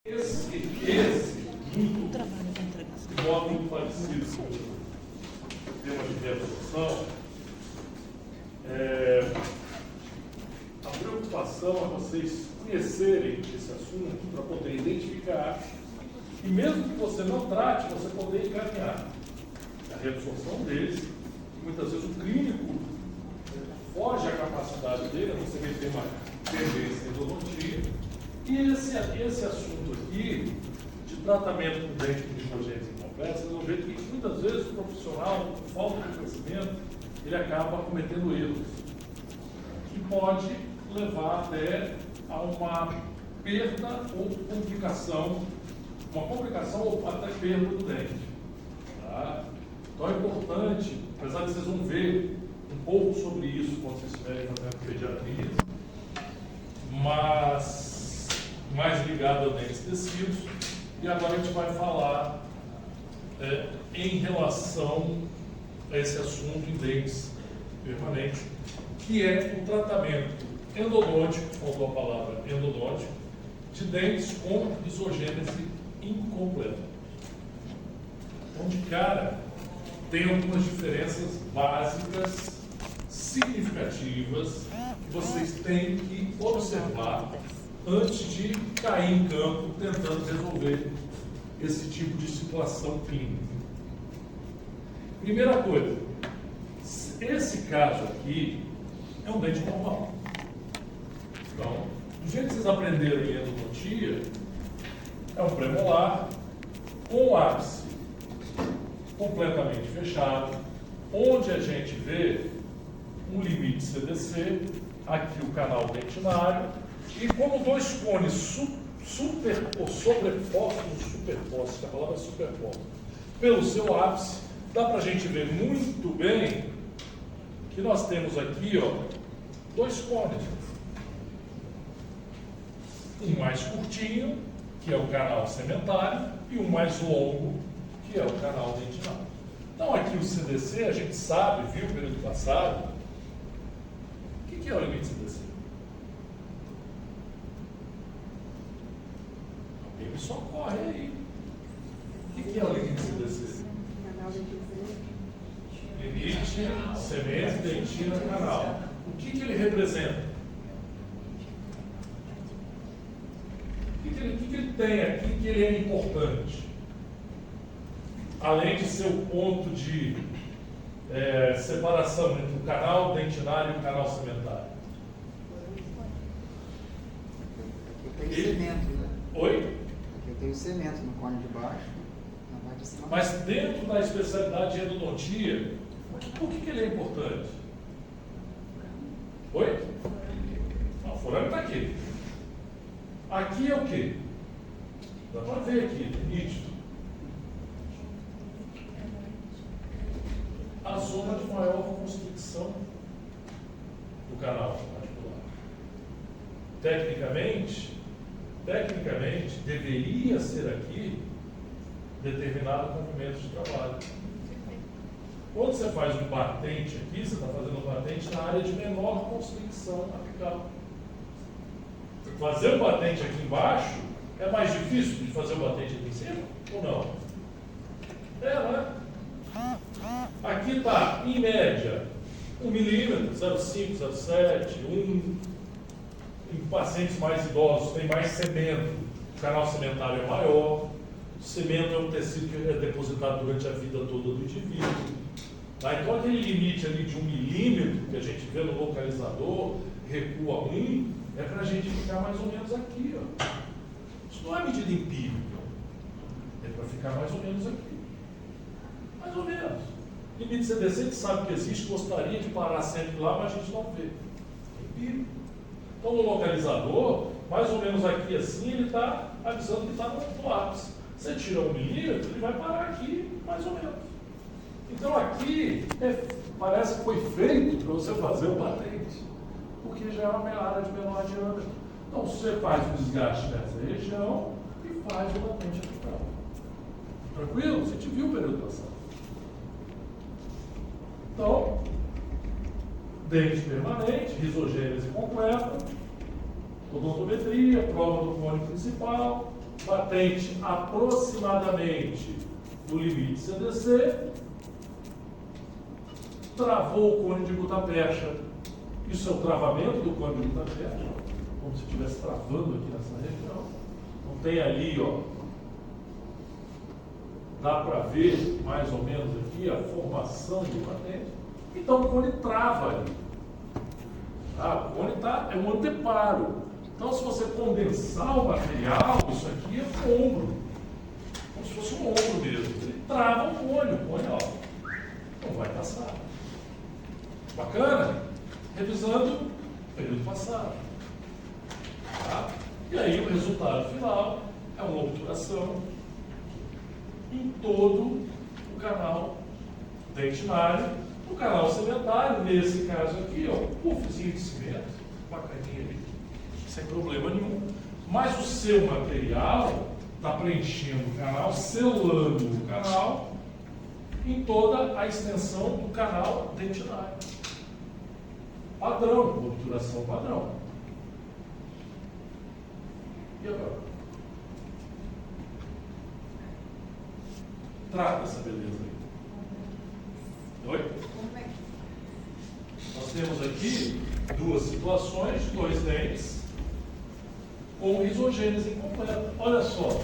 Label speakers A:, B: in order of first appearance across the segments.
A: De modo muito parecido com o tema de reabsorção, a preocupação é vocês conhecerem esse assunto para poder identificar e mesmo que você não trate, você poder encaminhar a reabsorção deles. Muitas vezes o clínico foge à capacidade dele, você vê que tem uma tendência em endodontia. E esse assunto aqui, de tratamento com dente com discogênese incomplexa, é um jeito que muitas vezes o profissional, por falta de conhecimento, ele acaba cometendo erros, que pode levar até a uma perda ou complicação, ou até perda do dente. Tá? Então é importante, apesar de vocês vão ver um pouco sobre isso quando vocês estiverem fazendo pediatria, mas mais ligado a dentes e tecidos, e agora a gente vai falar em relação a esse assunto em dentes permanentes, que é o tratamento endodôntico, faltou a palavra endodôntico, de dentes com isogênese incompleta. Então, de cara, tem algumas diferenças básicas, significativas, que vocês têm que observar antes de cair em campo tentando resolver esse tipo de situação clínica. Primeira coisa, esse caso aqui é um dente normal. Então, do jeito que vocês aprenderam em endodontia, é um premolar com o ápice completamente fechado, onde a gente vê um limite CDC, aqui o canal dentinário, e como dois cones superpostos, a palavra é superposto, pelo seu ápice, dá para a gente ver muito bem que nós temos aqui, ó, dois cones. Um mais curtinho, que é o canal sementário, e um mais longo, que é o canal dentinário. Então aqui o CDC, a gente sabe, viu pelo ano passado, o que é o limite CDC? Alguém me socorre aí. O que é o limite CDC? Limite, semente, dentina, canal. O que ele representa? O que ele tem aqui que ele é importante? Além de ser o ponto de separação entre o canal dentinário e o canal sementário.
B: Aqui tem cemento, né?
A: Oi?
B: Aqui eu tenho cemento no cone de baixo, na parte de cima.
A: Mas dentro da especialidade de endodontia, por que ele é importante? Oi? Não, o forame está aqui. Aqui é o quê? Dá para ver aqui, é nítido. A zona de maior constricção do canal articular. Tecnicamente, deveria ser aqui determinado comprimento de trabalho. Quando você faz um batente aqui, você está fazendo um batente na área de menor constricção apical. Fazer o batente aqui embaixo é mais difícil de fazer o batente aqui em cima ou não? Né? Aqui está, em média, 1 milímetro, 0,5, 0,7, em pacientes mais idosos tem mais cemento, o canal sementário é maior, o cemento é um tecido que é depositado durante a vida toda do indivíduo. Tá? Então aquele limite ali de 1 milímetro que a gente vê no localizador, recua 1, é para a gente ficar mais ou menos aqui. Ó. Isso não é medida empírica, é para ficar mais ou menos aqui. Mais ou menos. Limite CDC, a gente sabe que existe, gostaria de parar sempre lá, mas a gente não vê. É empírico. Então, no localizador, mais ou menos aqui assim, ele está avisando que está no ápice. Você tira 1 milímetro, ele vai parar aqui, mais ou menos. Então, aqui, parece que foi feito para você fazer o batente, porque já é uma área de menor diâmetro. Então, você faz o desgaste nessa região e faz o batente apical. Tranquilo? Você te viu o período passado. Então, dente permanente, risogênese completa, odontometria, prova do cone principal, batente aproximadamente no limite CDC, travou o cone de gutapercha. Isso é o travamento do cone de gutapercha, como se estivesse travando aqui nessa região. Não tem ali, ó, dá para ver mais ou menos aqui a formação do batente. Então o cone trava ali. Tá? O cone é um anteparo. Então, se você condensar o material, isso aqui é um ombro. Como se fosse um ombro mesmo. Ele trava o cone, ó, não vai passar. Bacana? Revisando o período passado. Tá? E aí o resultado final é uma obturação em todo o canal dentinário, o canal cementário, nesse caso aqui, ó, puffzinho de cimento, bacaninha ali, sem problema nenhum. Mas o seu material está preenchendo o canal, selando o canal em toda a extensão do canal dentinário. Padrão, obturação padrão. E agora? Trata essa beleza aí. Oi? Nós temos aqui duas situações, dois dentes com risogênese incompleta. Olha só,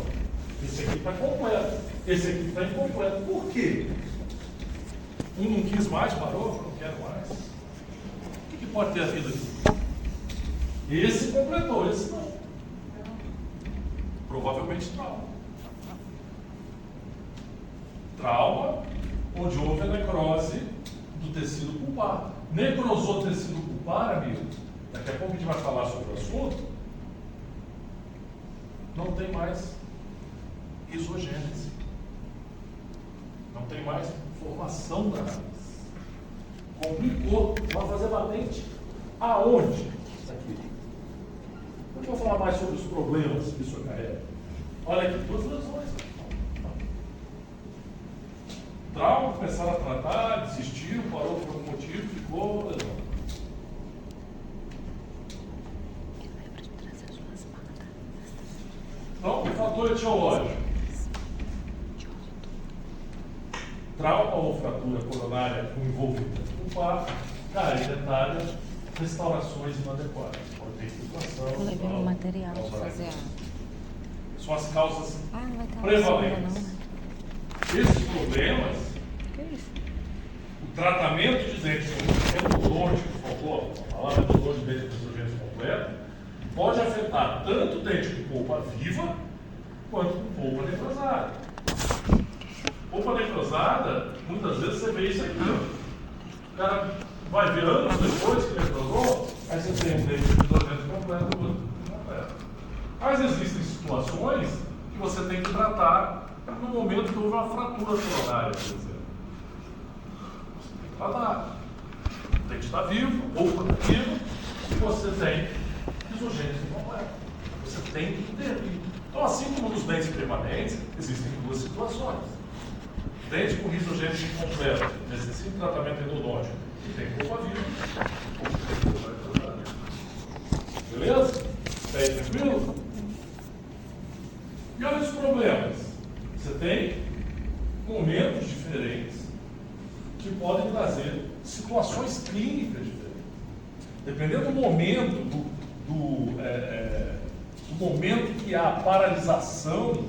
A: esse aqui está completo, esse aqui está incompleto. Por quê? Um não quis mais, parou, não quero mais. O que pode ter havido aqui? Esse completou, esse não. Provavelmente trauma. Trauma, onde houve a necrose do tecido pulpar. Necrosou o tecido pulpar, amigo, daqui a pouco a gente vai falar sobre o assunto, não tem mais risogênese. Não tem mais formação da raiz. Complicou. Vai fazer batente aonde? Aqui. Eu vou falar mais sobre os problemas que isso acarreta. Olha aqui, duas lesões. Trauma, começaram a tratar, desistiu, parou por algum motivo, ficou lesão. Então, fator etiológico. Trauma ou fratura coronária com envolvimento pulpar, cárie dentária, restaurações inadequadas. Pode ter infiltração.
C: Eu levei um material para fazer
A: São as causas
C: vai estar
A: prevalentes. Esses problemas,
C: Que isso?
A: o tratamento de dentes endodôntico, a palavra endodôntico de dente risogênese completo, pode afetar tanto o dente com polpa viva quanto com polpa necrosada. Polpa necrosada, muitas vezes você vê isso aqui, ó. O cara vai ver anos depois que necrosou, aí você tem um dente risogênese completo e outro incompleto. Mas existem situações que você tem que tratar no momento que houve uma fratura coronária, por exemplo. Você tem que tratar. O dente está vivo, ou está vivo, e você tem risogênese incompleta. Você tem que intervir. Então, assim como nos dentes permanentes, existem duas situações. Dente com risogênese incompleta necessita de tratamento endodôntico e tem polpa viva, ou tem polpa necrosada. Beleza? Está aí tranquilo? E olha os problemas. Você tem momentos diferentes que podem trazer situações clínicas diferentes. Dependendo do momento, do momento que há a paralisação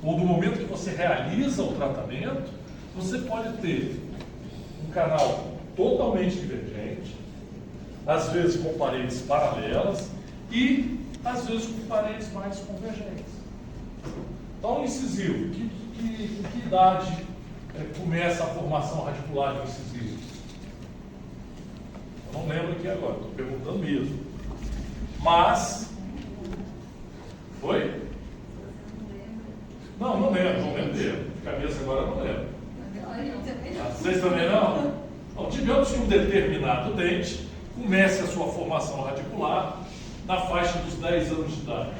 A: ou do momento que você realiza o tratamento, você pode ter um canal totalmente divergente, às vezes com paredes paralelas e às vezes com paredes mais convergentes. Então, o incisivo, que idade começa a formação radicular do incisivo? Eu não lembro aqui agora, estou perguntando mesmo. Mas, oi? Não lembro dele. De cabeça agora não lembro. Vocês também não? Bom, digamos que um determinado dente comece a sua formação radicular na faixa dos 10 anos de idade.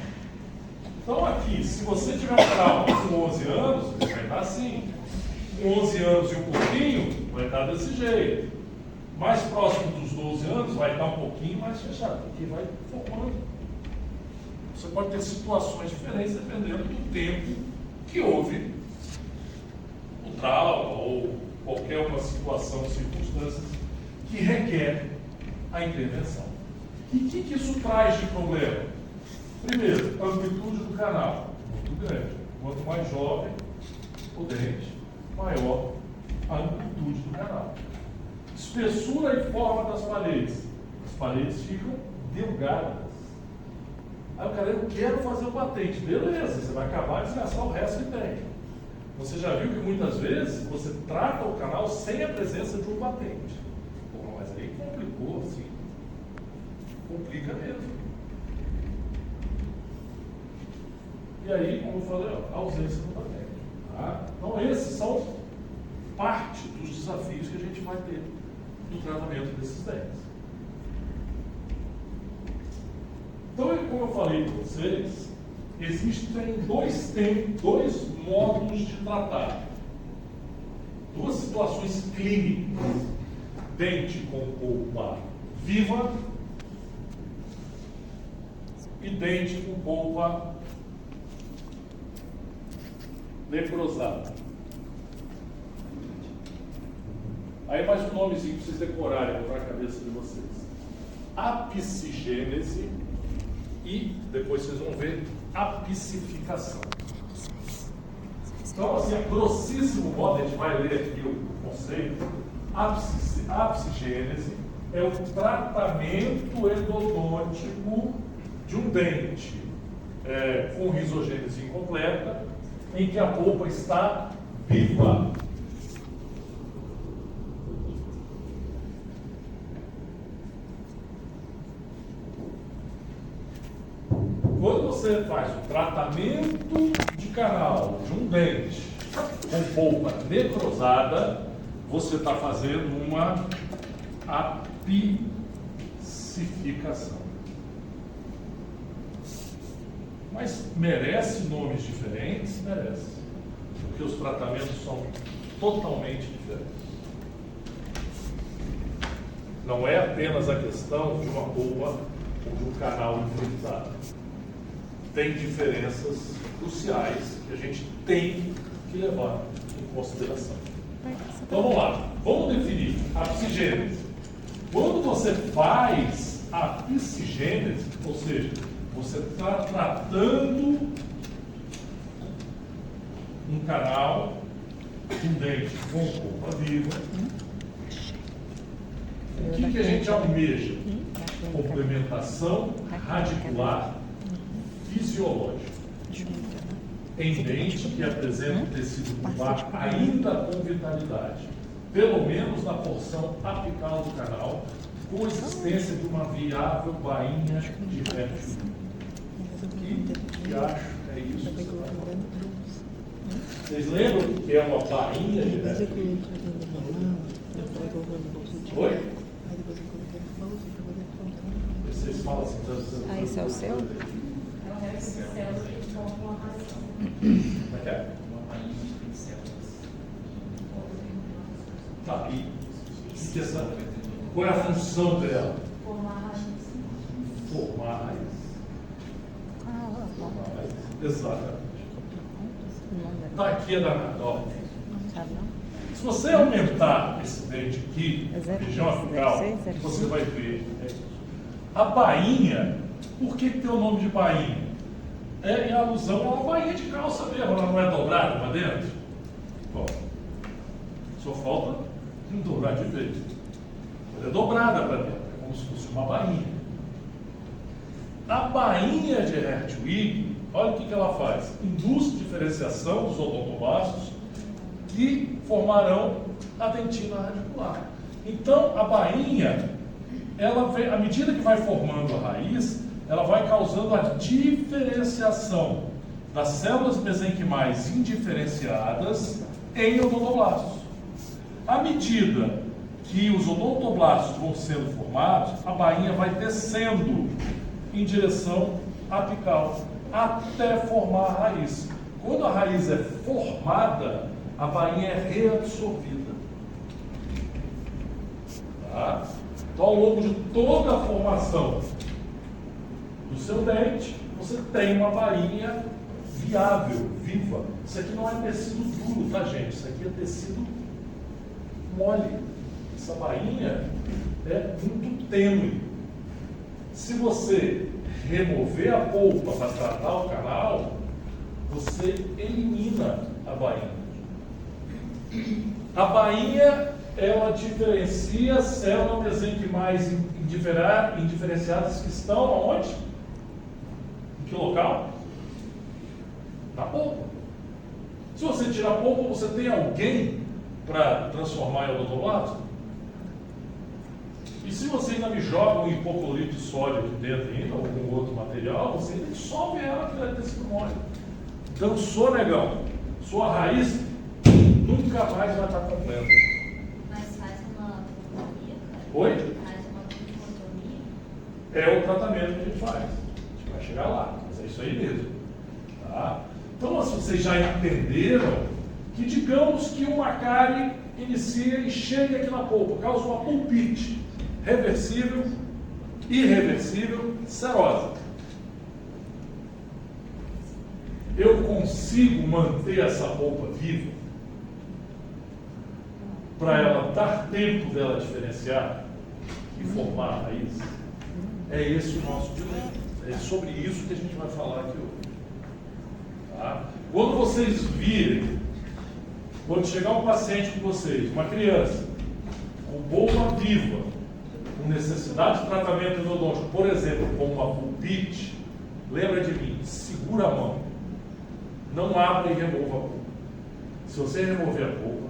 A: Então aqui, se você tiver um trauma com 11 anos, vai estar assim. Com 11 anos e um pouquinho, vai estar desse jeito. Mais próximo dos 12 anos, vai estar um pouquinho mais fechado, porque vai formando. Você pode ter situações diferentes dependendo do tempo que houve o trauma ou qualquer uma situação, circunstâncias que requer a intervenção. E o que isso traz de problema? Primeiro, a amplitude do canal, muito grande. Quanto mais jovem o dente, maior a amplitude do canal. Espessura e forma das paredes. As paredes ficam delgadas. Aí o cara, eu quero fazer o batente. Beleza, você vai acabar de desgastar o resto que tem. Você já viu que muitas vezes você trata o canal sem a presença de um batente. Pô, mas aí complicou, assim. Complica mesmo. E aí, como eu falei, a ausência do batente. Tá? Então, esses são parte dos desafios que a gente vai ter no tratamento desses dentes. Então, como eu falei para vocês, existem dois modos de tratar. Duas situações clínicas. Dente com polpa viva e dente com polpa necrosada. Aí mais um nomezinho para vocês decorarem, botar na cabeça de vocês. Apsigênese e depois vocês vão ver apicificação. Então, assim, a grossíssimo modo, a gente vai ler aqui o conceito. Apsigênese é o tratamento endodôntico de um dente com risogênese incompleta, em que a polpa está viva. Quando você faz o tratamento de canal de um dente com polpa necrosada, você está fazendo uma apicificação. Mas merece nomes diferentes? Merece. Porque os tratamentos são totalmente diferentes. Não é apenas a questão de uma polpa ou de um canal infectado. Tem diferenças cruciais que a gente tem que levar em consideração. Então vamos lá, vamos definir a psigênese. Quando você faz a psigênese, ou seja, você está tratando um canal, um dente com polpa viva. O que a gente almeja? Complementação radicular fisiológica. Em dente que apresenta o tecido pulpar ainda com vitalidade, pelo menos na porção apical do canal, com existência de uma viável bainha de réptil. E acho que é isso. Vocês lembram o que é uma bainha de réptil? Oi? Vocês falam assim,
C: Ah, esse é o seu?
A: Como é que é? Tá, e qual é a função dela? Formar raiz. Formar raiz. Exatamente. Tá aqui é danado, ó. Se você aumentar esse dente aqui, região apical, você vai ver a bainha. Por que tem o nome de bainha? É em alusão a uma bainha de calça mesmo, ela não é dobrada para dentro? Bom, só falta dobrar de vez. Ela é dobrada para dentro, é como se fosse uma bainha. A bainha de Hertwig, olha o que ela faz. Induz diferenciação dos odontoblastos que formarão a dentina radicular. Então, a bainha, ela vem, à medida que vai formando a raiz, ela vai causando a diferenciação das células mesenquimais indiferenciadas em odontoblastos. À medida que os odontoblastos vão sendo formados, a bainha vai descendo em direção apical, até formar a raiz. Quando a raiz é formada, a bainha é reabsorvida. Tá? Então, ao longo de toda a formação do seu dente, você tem uma bainha viável, viva. Isso aqui não é tecido duro, tá, gente? Isso aqui é tecido mole. Essa bainha é muito tênue. Se você remover a polpa para tratar o canal, você elimina a bainha. A bainha, ela diferencia células mesenquimais indiferenciadas que estão aonde? Em que local? Na polpa. Se você tirar a polpa, você tem alguém para transformar em odontoblasto? E se você ainda me joga um hipoclorito de sódio aqui dentro ainda, ou algum outro material, você ainda dissolve ela que vai ter sido mole. Dançou, negão. Sua raiz nunca mais vai estar completa.
D: Mas faz uma tricotomia, cara?
A: Oi?
D: Faz uma tricotomia?
A: É o tratamento que a gente faz. A gente vai chegar lá, mas é isso aí mesmo. Tá? Então, assim, vocês já entenderam que, digamos que uma cárie inicia e chega aqui na polpa, causa uma pulpite reversível, irreversível, serosa. Eu consigo manter essa polpa viva para ela dar tempo dela diferenciar e formar a raiz? É esse o nosso dilema. É sobre isso que a gente vai falar aqui hoje. Tá? Quando vocês virem, quando chegar um paciente com vocês, uma criança com polpa viva, com necessidade de tratamento endodôntico, por exemplo, com uma pulpite, lembra de mim, segura a mão. Não abra e remova a polpa. Se você remover a polpa,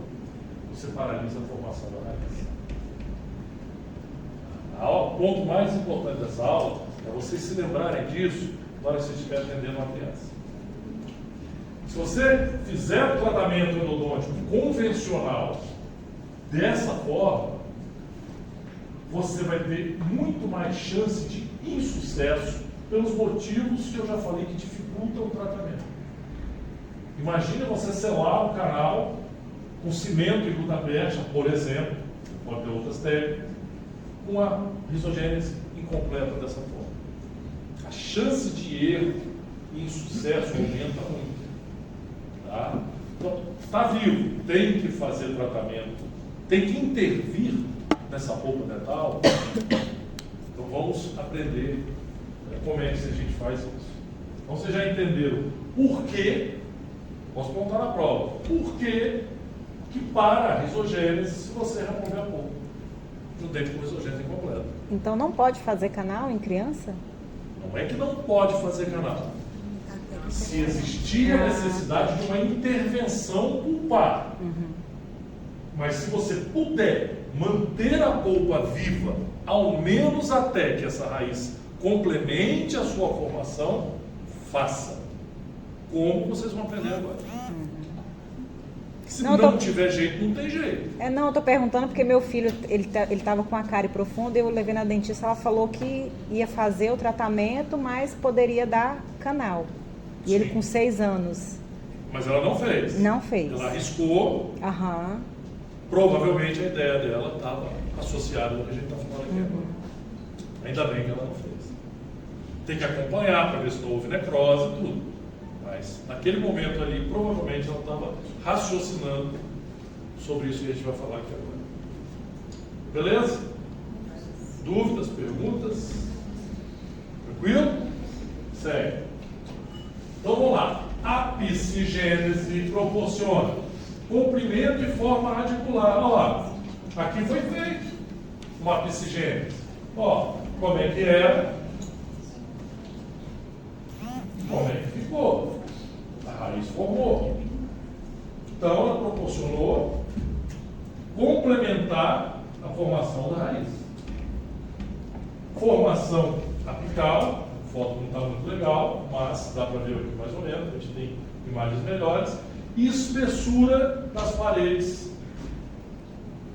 A: você paralisa a formação da raiz. O ponto mais importante dessa aula é vocês se lembrarem disso na hora que você estiver atendendo uma criança. Se você fizer o tratamento endodôntico convencional dessa forma, você vai ter muito mais chance de insucesso pelos motivos que eu já falei que dificultam o tratamento. Imagine você selar um canal com cimento e glutamate, por exemplo, pode ter outras técnicas, com a risogênese incompleta dessa forma. A chance de erro e insucesso aumenta muito. Tá? Então, está vivo, tem que fazer tratamento, tem que intervir nessa polpa dental. Então vamos aprender como é que a gente faz isso. Então vocês já entenderam por quê, posso perguntar na prova, por que para a risogênese se você remover a polpa do dente com risogênese incompleta?
C: Então não pode fazer canal em criança?
A: Não é que não pode fazer canal. Se existir a necessidade de uma intervenção pulpar. Mas se você puder manter a polpa viva, ao menos até que essa raiz complemente a sua formação, faça. Como vocês vão aprender agora. Se não tiver jeito, não tem jeito.
C: Não, eu tô perguntando porque meu filho, ele tava com a cárie profunda, eu levei na dentista, ela falou que ia fazer o tratamento, mas poderia dar canal. E
A: Sim.
C: ele com 6 anos.
A: Mas ela não fez.
C: Não fez.
A: Ela arriscou.
C: Aham.
A: Provavelmente a ideia dela estava associada ao que a gente está falando aqui agora. Ainda bem que ela não fez. Tem que acompanhar para ver se não houve necrose e tudo. Mas naquele momento ali, provavelmente ela estava raciocinando sobre isso que a gente vai falar aqui agora. Beleza? Dúvidas, perguntas? Tranquilo? Segue. Então vamos lá. A psicigênese proporciona comprimento e forma radicular. Ó, aqui foi feito uma psicigênese. Ó, como é que era? Como é que ficou? A raiz formou. Então ela proporcionou complementar a formação da raiz. Formação apical, a foto não está muito legal, mas dá para ver aqui mais ou menos, a gente tem imagens melhores. E espessura das paredes.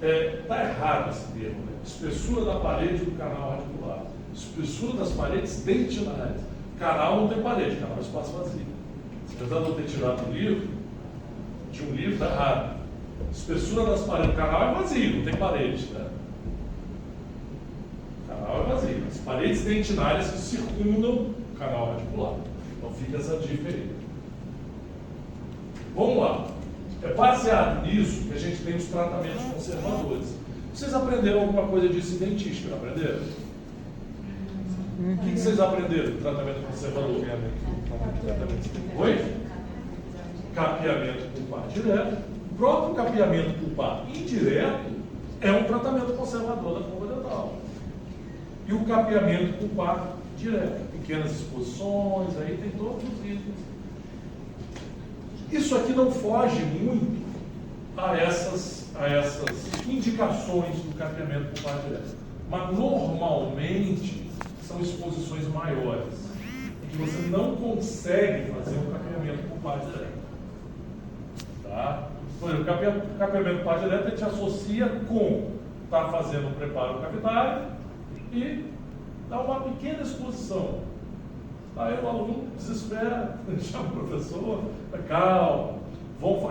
A: Está errado esse termo, né? Espessura da parede do canal radicular. Espessura das paredes dentinares. Canal não tem parede, canal é espaço vazio. Apesar de eu ter tirado um livro, de um livro, está errado. Espessura das paredes, o canal é vazio, não tem parede. Né? O canal é vazio. As paredes dentinárias que circundam o canal radicular. Então fica essa dica aí. Vamos lá. É baseado nisso que a gente tem os tratamentos conservadores. Vocês aprenderam alguma coisa disso em dentística, não aprenderam? O que vocês aprenderam do tratamento conservador? Oi? Capeamento pulpar direto. O próprio capeamento pulpar indireto é um tratamento conservador da fuga dental. E o capeamento pulpar direto, pequenas exposições, aí tem todos os itens. Isso aqui não foge muito a essas indicações do capeamento pulpar direto. Mas normalmente são exposições maiores, em que você não consegue fazer um capeamento pulpar direto. Tá? Por exemplo, o capeamento pulpar direto a gente associa com estar fazendo um preparo cavitário e dar uma pequena exposição. Aí o aluno desespera, chama o professor, calma.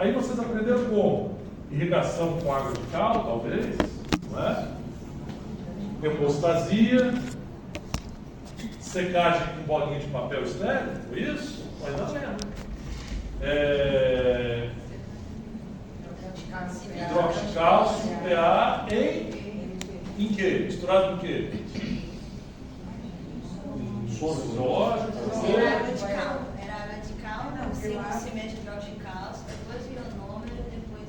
A: Aí vocês aprenderam como? Irrigação com água de cal, talvez, não é? Hemostasia, secagem com bolinha de papel estéreo, foi isso? Vai dar merda. Hidróxido de cálcio, PA, em quê? Misturado com quê? Soro fisiológico?
D: Era água de cal. Era água de cal, cimento de hidróxido de cálcio, depois ionômero, depois...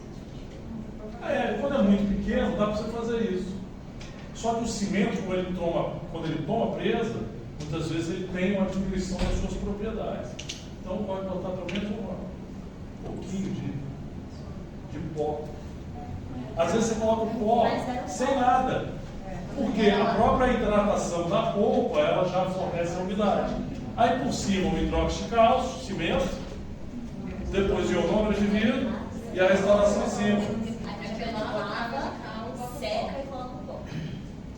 A: Quando é muito pequeno, dá para você fazer isso. Só que o cimento, quando ele toma presa, muitas vezes ele tem uma diminuição das suas propriedades. Então pode botar também um pouquinho de pó. Às vezes você coloca o pó sem nada. Porque a própria hidratação da polpa, ela já fornece a umidade. Aí por cima o hidróxido de cálcio, cimento, depois o ionômero de vidro e a restauração em cima.
D: Aí lava, seca e coloca um pouco.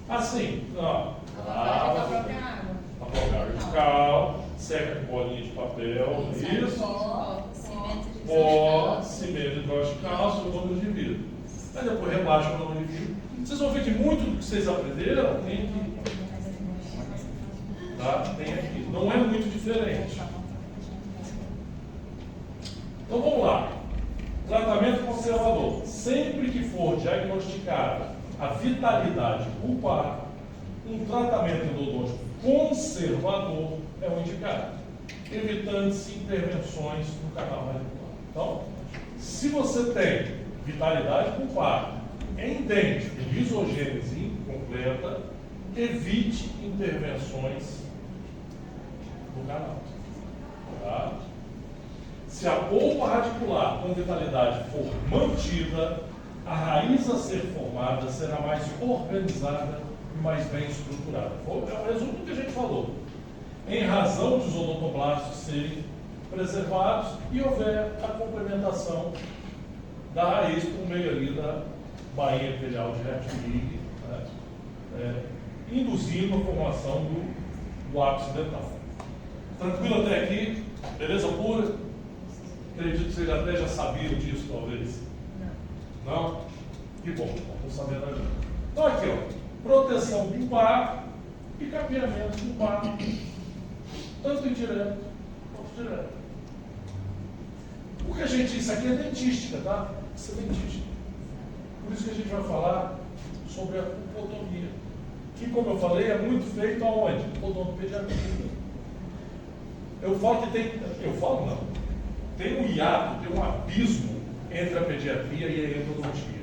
A: Assim, ó. Lava a própria água de cal, seca com bolinha de papel, isso. Pó, cimento de hidróxido de cálcio e ionômero de vidro. Aí depois rebaixa o ionômero de vidro. Vocês vão ver que muito do que vocês aprenderam tem aqui. Tá? Tem aqui. Não é muito diferente. Então vamos lá. Tratamento conservador. Sempre que for diagnosticada a vitalidade pulpar, um tratamento endodôntico conservador é o indicado, evitando-se intervenções no canal radicular. Então, se você tem vitalidade pulpar em dente com lisogênese incompleta, evite intervenções no canal. Tá? Se a polpa radicular com vitalidade for mantida, a raiz a ser formada será mais organizada e mais bem estruturada. É o resumo do que a gente falou. Em razão dos odontoblastos serem preservados e houver a complementação da raiz por meio ali da bainha epitelial de Hertwig, né? Induzindo a formação do ápice dental. Tranquilo até aqui? Beleza pura? Acredito que vocês até já sabiam disso, talvez. Não? Que bom, vamos saber da gente. Então aqui, ó, proteção pulpar e capeamento pulpar, tanto indireto quanto direto. O que a gente, isso aqui é dentística, tá? Isso é dentística. Por isso que a gente vai falar sobre a pulpotomia, que, como eu falei, é muito feito aonde? Odontopediatria. Eu falo que tem, eu falo não, tem um hiato, tem um abismo entre a pediatria e a endodontia,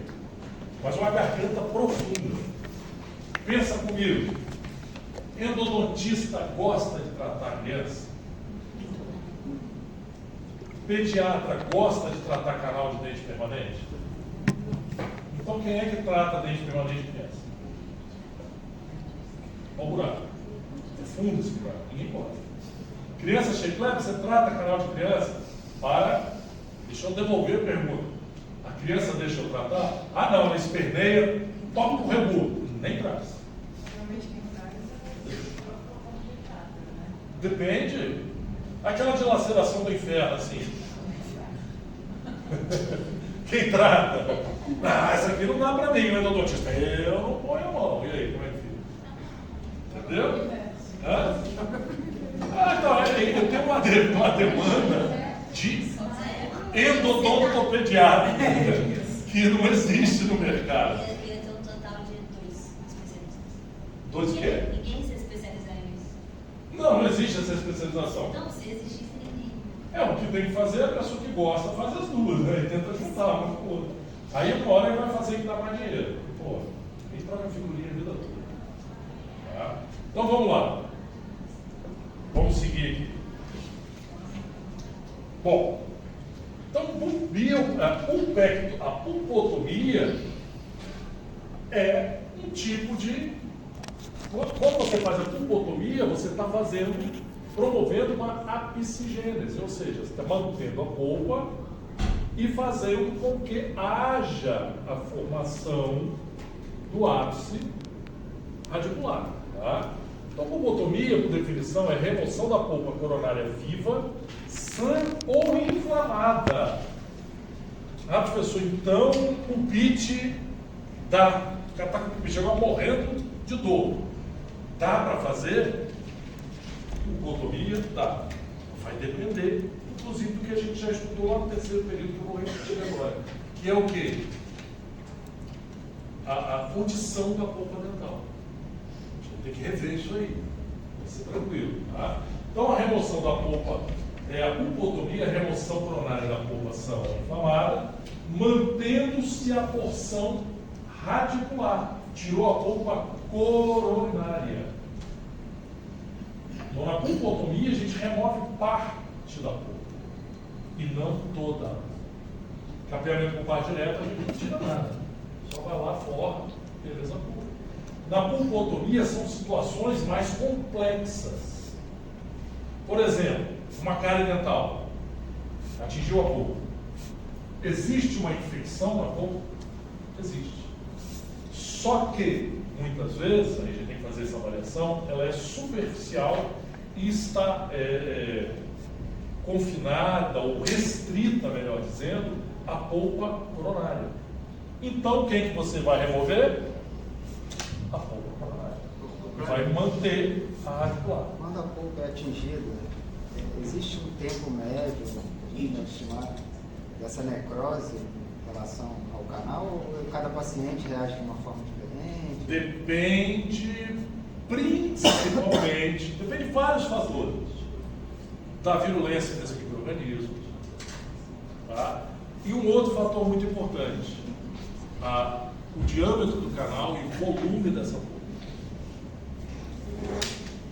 A: mas uma garganta profunda. Pensa comigo, endodontista gosta de tratar criança? Pediatra gosta de tratar canal de dente permanente? Então quem é que trata dente permanente de criança? Olha o buraco. É fundo esse buraco, ninguém pode. Criança chiclete, você trata canal de criança? Deixa eu devolver a pergunta. A criança deixa eu tratar? Ah não, ela esperneia, toca o rebu. Nem traz. Depende. Aquela dilaceração do inferno, assim. Quem trata? Ah, essa aqui não dá pra mim, o endodontista. Eu não ponho a mão. E aí, como é que fica? Entendeu? Hã? Ah, então, uma demanda de endodontopediatra que não existe no mercado.
D: Eu ia ter um total de 2 especialistas.
A: Dois o quê?
D: Ninguém se especializa nisso.
A: Não existe essa especialização.
D: Então, se existisse, ninguém.
A: O que tem que fazer, a pessoa que gosta faz as duas, né? E tenta juntar uma com a outra. Aí uma hora ele vai fazer que dá mais dinheiro. Pô, ele troca figurinha a vida toda. Tá? Então vamos lá. Vamos seguir aqui. Bom, então a pulpotomia é um tipo de... Quando você faz a pulpotomia, você está promovendo uma apicigênese, ou seja, você está mantendo a polpa e fazendo com que haja a formação do ápice radicular. Tá? Então, pulpotomia, por definição, é remoção da polpa coronária viva, sã ou inflamada. A pessoa, então, pulpite, o cara está com o pulpite agora morrendo de dor. Dá para fazer pulpotomia? Dá. Vai depender, inclusive, do que a gente já estudou lá no terceiro período, que eu vou repetir agora. Que é o quê? A condição da polpa dental. A gente tem que rever isso aí. Vai ser tranquilo. Tá? Então, a remoção da polpa, a pulpotomia, a remoção coronária da polpa sã ou inflamada, mantendo-se a porção radicular. Tirou a polpa coronária. Então, na pulpotomia, a gente remove parte da polpa e não toda. Capeamento pulpar direto, a gente não tira nada. Só vai lá, forra, beleza pura. Na pulpotomia, são situações mais complexas. Por exemplo, uma cárie dental atingiu a polpa. Existe uma infecção na polpa? Existe. Só que, muitas vezes, a gente tem que fazer essa avaliação, ela é superficial e está confinada ou restrita, melhor dizendo, à polpa coronária. Então, quem que você vai remover? A polpa coronária. Vai manter a radicular.
B: Quando a polpa é atingida, existe um tempo médio, estimado, dessa necrose em relação ao canal, ou cada paciente reage de uma forma diferente?
A: Depende, principalmente, depende de vários fatores. Da virulência desse micro-organismo. Tá? E um outro fator muito importante, o diâmetro do canal e o volume dessa polpa.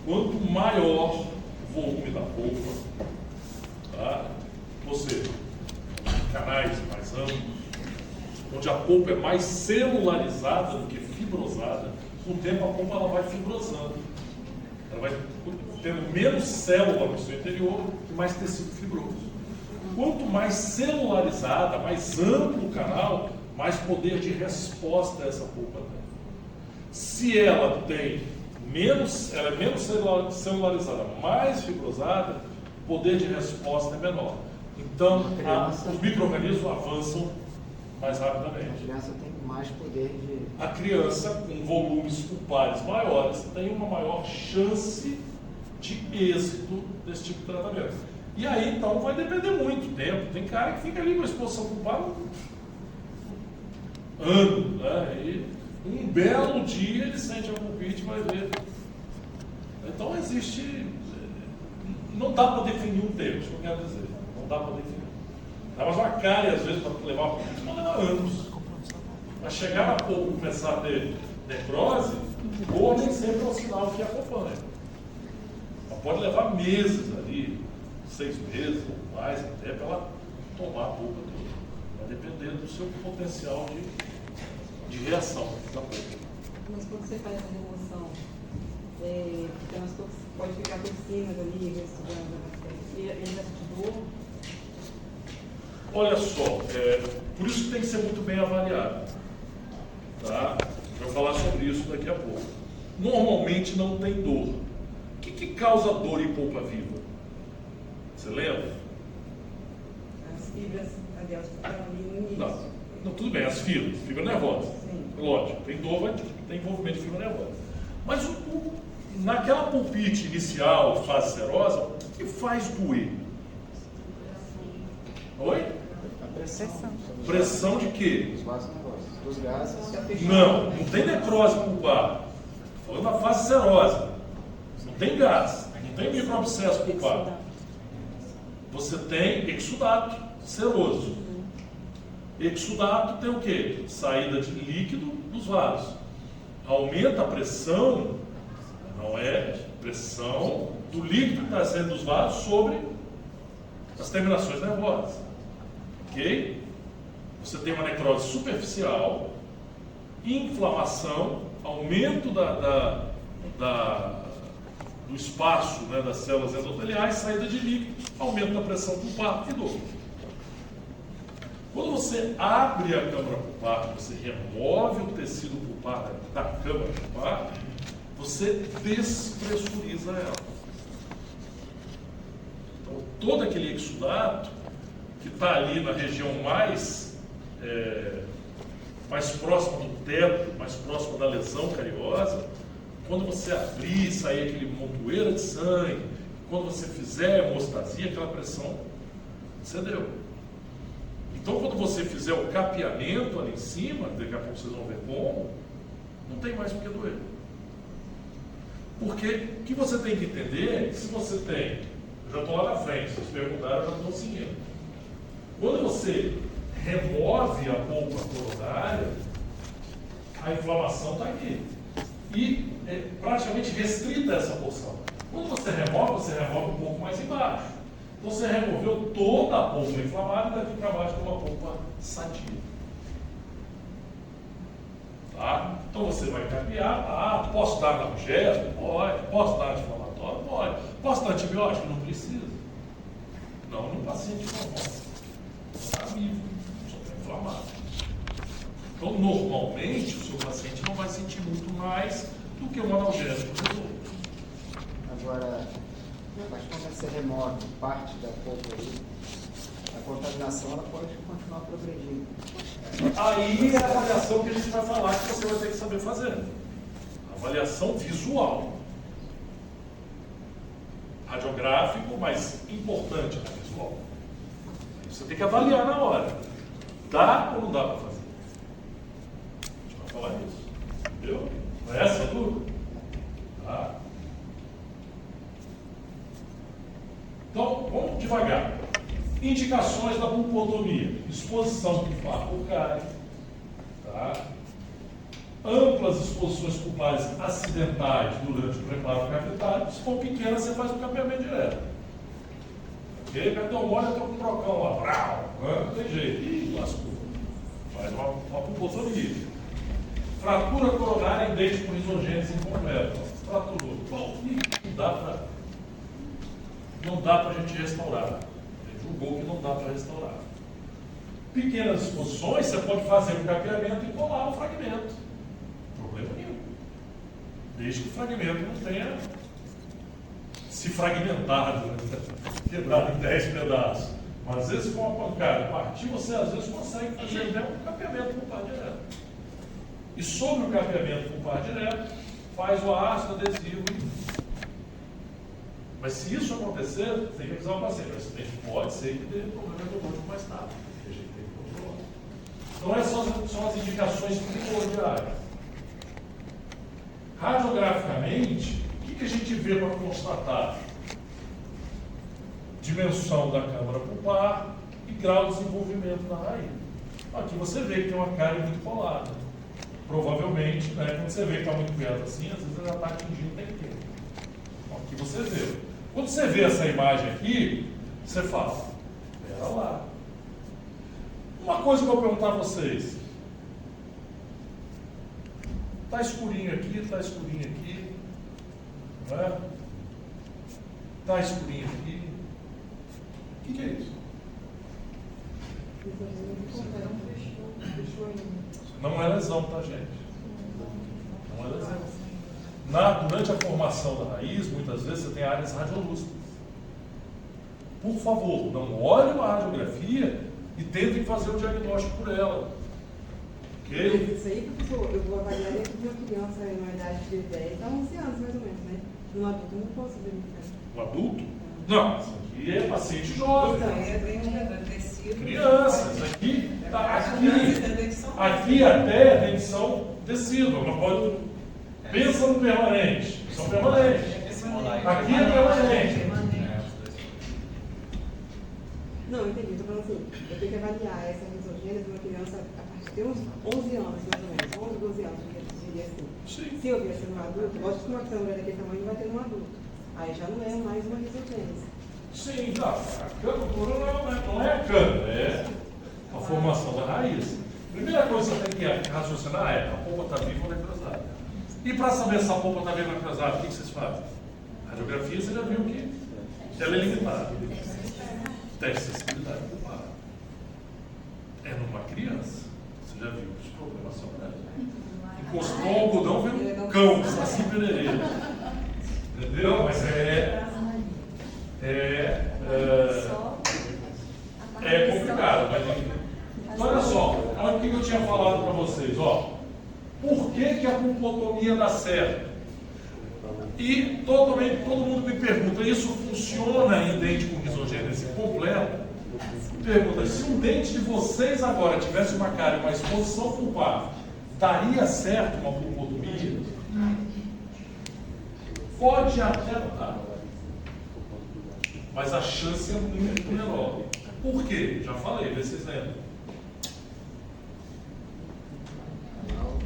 A: Quanto maior o volume da polpa, tá? Ou seja, canais mais amplos, onde a polpa é mais celularizada do que fibrosada, com o tempo a polpa ela vai fibrosando. Ela vai tendo menos célula no seu interior e mais tecido fibroso. Quanto mais celularizada, mais amplo o canal, mais poder de resposta essa polpa tem. Se ela tem ela é menos celularizada, mais fibrosada, o poder de resposta é menor. Então, os micro-organismos avançam mais rapidamente.
B: A criança tem mais poder de...
A: A criança, com volumes pulpares maiores, tem uma maior chance de êxito desse tipo de tratamento. E aí, então, vai depender muito do tempo. Tem cara que fica ali com a exposição pulpar ano, né? E um belo dia ele sente a pulpite e vai ver. Então, existe... Não dá para definir um tempo, isso que eu quero dizer. Não dá para definir. Mas uma cárie, às vezes, para levar a pulpite, não leva anos. Mas chegar a pouco e começar a ter necrose, ou nem sempre é um sinal que acompanha. Mas pode levar meses ali, 6 meses ou mais, até para ela tomar a polpa toda. Vai depender do seu potencial de reação da polpa.
E: Mas quando você faz essa remoção, pode ficar toxinas ali, respirando a bactéria, e ele vai sentir dor?
A: Olha só, por isso que tem que ser muito bem avaliado. Tá? Eu vou falar sobre isso daqui a pouco. Normalmente não tem dor. O que causa dor em polpa viva? Você lembra?
E: As fibras, aliás, estão ali no início.
A: Não, tudo bem, as fibra nervosa.
E: Sim.
A: Lógico, tem dor, tem envolvimento de fibra nervosa. Mas naquela pulpite inicial, fase serosa, que faz doer? Oi?
B: A pressão.
A: Pressão de quê?
B: Os vasos nervosos, dos gases.
A: Não tem necrose pulpar. Estou falando da fase serosa. Não tem gás, não tem microabscesso pulpar. Você tem exudato seroso. Exudato tem o quê? Saída de líquido dos vasos. Aumenta a pressão, não é pressão do líquido que está saindo dos vasos sobre as terminações nervosas. Ok? Você tem uma necrose superficial, inflamação, aumento do espaço, né, das células endoteliais, saída de líquido, aumento da pressão pulpar e dor. Quando você abre a câmara pulpar, você remove o tecido pulpar da câmara pulpar, você despressuriza ela. Então, todo aquele exudato que está ali na região mais próxima do teto, mais próxima da lesão cariosa, quando você abrir, sair aquele montoeira de sangue, quando você fizer hemostasia, aquela pressão cedeu. Então, quando você fizer o capeamento ali em cima, daqui a pouco vocês vão ver como, não tem mais por que doer. Porque o que você tem que entender é que se você tem, eu já estou lá na frente, vocês perguntaram, eu já estou seguindo. Quando você remove a polpa coronária, a inflamação está aqui. E é praticamente restrita essa porção. Quando você remove um pouco mais embaixo. Então você removeu toda a polpa inflamada e daqui para baixo tem uma polpa sadia. Tá? Então você vai capear. Posso dar analgésico? Pode. Posso dar anti-inflamatório? Pode. Posso dar antibiótico? Não precisa. Não no paciente normal. Está vivo, só está inflamado. Então, normalmente, o seu paciente não vai sentir muito mais do que um analgésico resolve.
B: Agora, a partir do momento que você remove parte da polpa aí, a contaminação ela pode continuar progredindo.
A: Aí é a avaliação que a gente vai falar que você vai ter que saber fazer. Avaliação visual. Radiográfico, mas importante na visual. Você tem que avaliar na hora. Dá ou não dá para fazer? A gente vai falar isso. Entendeu? Não é essa a dúvida? Tá? Então, vamos devagar. Indicações da pulpotomia. Exposição pulpar por cárie. Tá? Amplas exposições pulpares acidentais durante o preparo cavitário. Se for pequena, você faz o capeamento direto. Ok? Cartão mole, entrou com um trocão lá. Brau, não tem jeito. Ih, lascou. Faz uma pulpotomia. Fratura coronária em dente com risogênese incompleta. Fraturou. Bom, não dá para a gente restaurar. Julgou que não dá para restaurar. Pequenas exposições, você pode fazer o capeamento e colar o fragmento. Problema nenhum. Desde que o fragmento não tenha se fragmentado, quebrado em 10 pedaços. Mas às vezes com uma pancada partir, você às vezes consegue fazer até um capeamento pulpar direto. E sobre o capeamento pulpar direto, faz o ácido adesivo. Mas se isso acontecer, você tem que avisar o paciente. Mas pode ser que dê problema endodôntico mais tarde. A gente tem que controlar. Então essas são as indicações primordiais. Radiograficamente, o que a gente vê para constatar? Dimensão da câmara pulpar e grau de desenvolvimento da raiz. Aqui você vê que tem uma cárie muito colada. Provavelmente, né, quando você vê que está muito perto assim, às vezes ela está atingindo o tempero. Aqui você vê. Quando você vê essa imagem aqui, você fala, espera lá. Uma coisa que eu vou perguntar a vocês. Está escurinho aqui, está escurinho aqui. Não é? Está escurinho aqui. O que é isso? Não é lesão, tá, gente? Não é lesão. Durante a formação da raiz, muitas vezes você tem áreas radiolúcidas. Por favor, não olhem uma radiografia e tentem fazer o diagnóstico por ela. Ok?
E: Isso aí, professor, eu vou avaliar dentro de uma criança em uma idade de 10 a 11 anos, mais ou menos, né? No adulto eu não posso verificar.
A: Um adulto? Não, isso aqui é paciente jovem.
E: Então, vem um tecido.
A: Criança, isso aqui, aqui até é dentição tecido, não pode. Pensa no permanente, são permanentes. Aqui é permanente.
E: Não, entendi. Estou falando assim, eu tenho que avaliar essa risogênese de uma criança a partir de uns 11 anos, mais ou menos. 11, 12 anos, eu diria assim.
A: Sim.
E: Se eu vier sendo um adulto, lógico que uma câmera daquele tamanho vai ter um adulto. Aí já não é mais uma risogênese.
A: Sim, não, a cânula não é a cânula, é a formação da raiz. Primeira coisa que você tem que raciocinar é: a polpa está viva ou necrosada? E para saber se a polpa está viva ou necrosada, o que vocês fazem? A radiografia você já viu que ela é limitada. Teste de sensibilidade pulpar. É numa criança. Você já viu que os problemas são grandes. Encostou o algodão, veio um cão, assim perereiro. Entendeu? Mas é complicado. Mas olha só, olha o que eu tinha falado para vocês. Ó. Por que a pulpotomia dá certo? E todo mundo me pergunta: isso funciona em dente com risogênese completa? Pergunta: se um dente de vocês agora tivesse uma cárie, uma exposição pulpar, daria certo uma pulpotomia? Pode até dar, mas a chance é muito menor. Por quê? Já falei, vê se vocês lembram.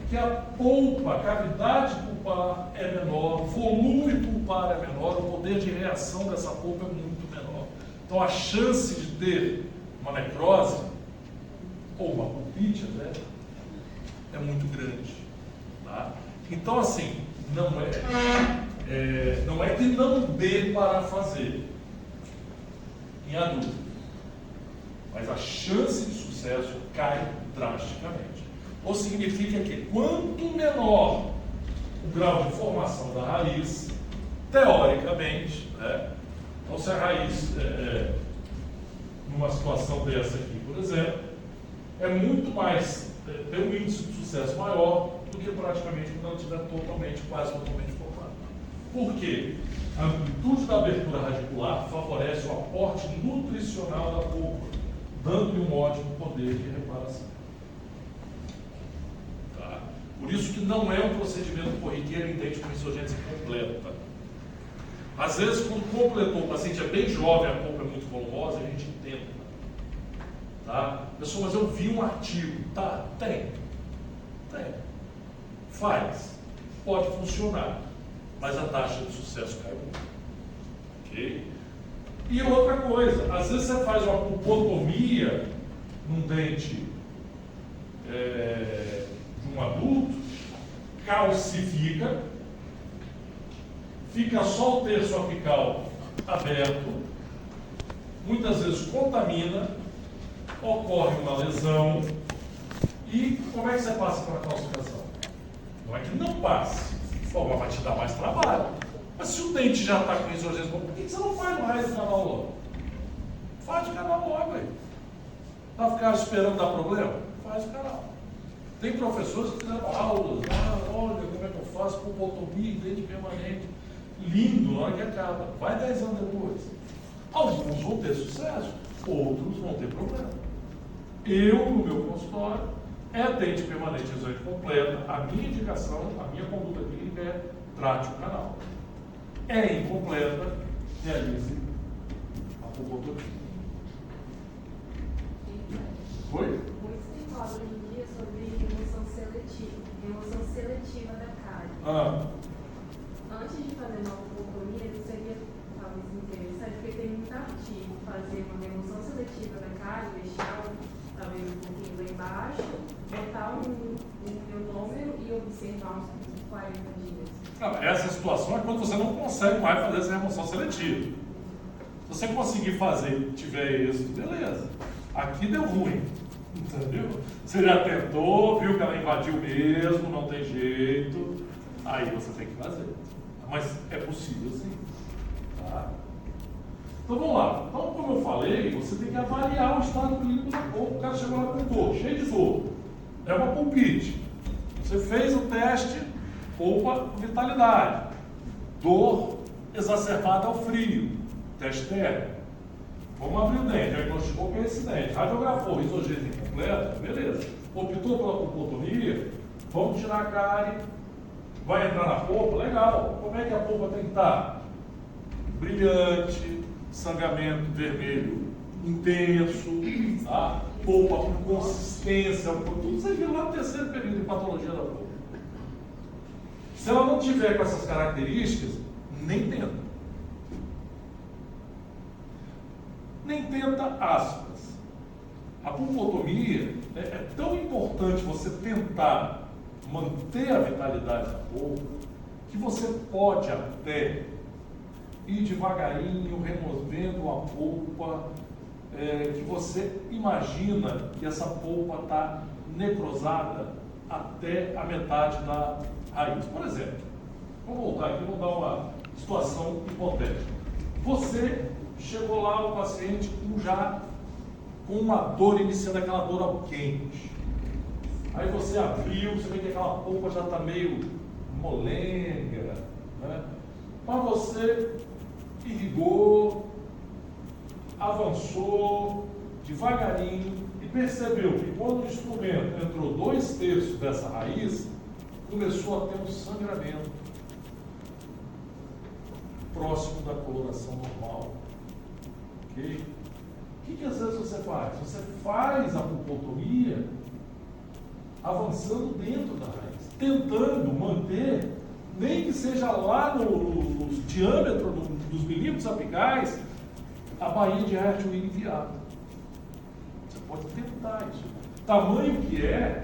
A: Que a polpa, a cavidade pulpar é menor, o volume pulpar é menor, o poder de reação dessa polpa é muito menor. Então a chance de ter uma necrose ou uma pulpite até é muito grande. Tá? Então assim, não é que não dê para fazer em adulto, mas a chance de sucesso cai drasticamente. Ou significa que quanto menor o grau de formação da raiz, teoricamente, né? Então se a raiz, numa situação dessa aqui, por exemplo, é muito mais, tem um índice de sucesso maior do que praticamente quando ela estiver quase totalmente formada. Por quê? A amplitude da abertura radicular favorece o aporte nutricional da polpa, dando-lhe um ótimo poder de reparação. Por isso que não é um procedimento corriqueiro em dente com risogênese completa. Às vezes, quando completou, o paciente é bem jovem, a polpa é muito volumosa, a gente tenta. Tá? Pessoal, mas eu vi um artigo. Tá, tem. Faz. Pode funcionar. Mas a taxa de sucesso cai muito. Ok? E outra coisa, às vezes você faz uma pulpotomia num dente de um adulto, calcifica, fica só o terço apical aberto, muitas vezes contamina, ocorre uma lesão. E como é que você passa para a calcificação? Não é que não passe, mas vai te dar mais trabalho. Mas se o dente já está com risogênese, por que você não faz mais o canal logo? Faz o canal logo aí. Para ficar esperando dar problema? Faz o canal. Tem professores que fizeram aulas, olha como é que eu faço pulpotomia em dente permanente. Lindo, na hora que acaba. Vai 10 anos depois. Alguns vão ter sucesso, outros vão ter problema. Eu, no meu consultório, é dente permanente risogênese completa. A minha indicação, a minha conduta clínica é trate o canal. É incompleta, realize a pulpotomia. Foi?
F: Muito se fala hoje em dia sobre remoção seletiva da cárie. Antes de fazer uma pulpotomia, seria talvez interessante, porque tem muito artigo, fazer uma remoção seletiva da cárie, deixar talvez um pouquinho lá embaixo, botar um ionômero e observar uns 40 dias.
A: Essa situação é quando você não consegue mais fazer essa remoção seletiva. Se você conseguir fazer, tiver êxito, beleza. Aqui deu ruim, entendeu? Você já tentou, viu que ela invadiu mesmo, não tem jeito, aí você tem que fazer. Mas é possível sim. Tá? Então vamos lá. Então, como eu falei, você tem que avaliar o estado clínico da polpa. O cara chegou lá com dor, cheio de dor. É uma pulpite. Você fez o teste, polpa, vitalidade. Dor exacerbada ao frio. Teste técnico. Vamos abrir o dente, diagnosticou que é esse dente. Radiografou, risogênese incompleta, beleza. Optou pela pulpotomia, vamos tirar a cárie, vai entrar na polpa, legal. Como é que a polpa tem que estar? Brilhante, sangramento vermelho intenso, tá? Polpa com consistência, tudo você viu lá no terceiro período de patologia da polpa. Se ela não tiver com essas características, nem tenta. Nem tenta, aspas. A pulpotomia é tão importante você tentar manter a vitalidade da polpa que você pode até ir devagarinho removendo a polpa, que você imagina que essa polpa está necrosada até a metade da raiz. Por exemplo, vamos voltar aqui, vamos dar uma situação hipotética. Você chegou lá, o paciente com uma dor iniciando, aquela dor quente. Aí você abriu, você vê que aquela polpa já está meio molenga, né? Mas você irrigou, avançou devagarinho e percebeu que quando o instrumento entrou 2/3 dessa raiz, começou a ter um sangramento próximo da coloração normal. Ok? O que às vezes você faz? Você faz a pulpotomia avançando dentro da raiz, tentando manter, nem que seja lá no diâmetro dos milímetros apicais, a baía de Ertwin enviada. Você pode tentar isso. Tamanho que é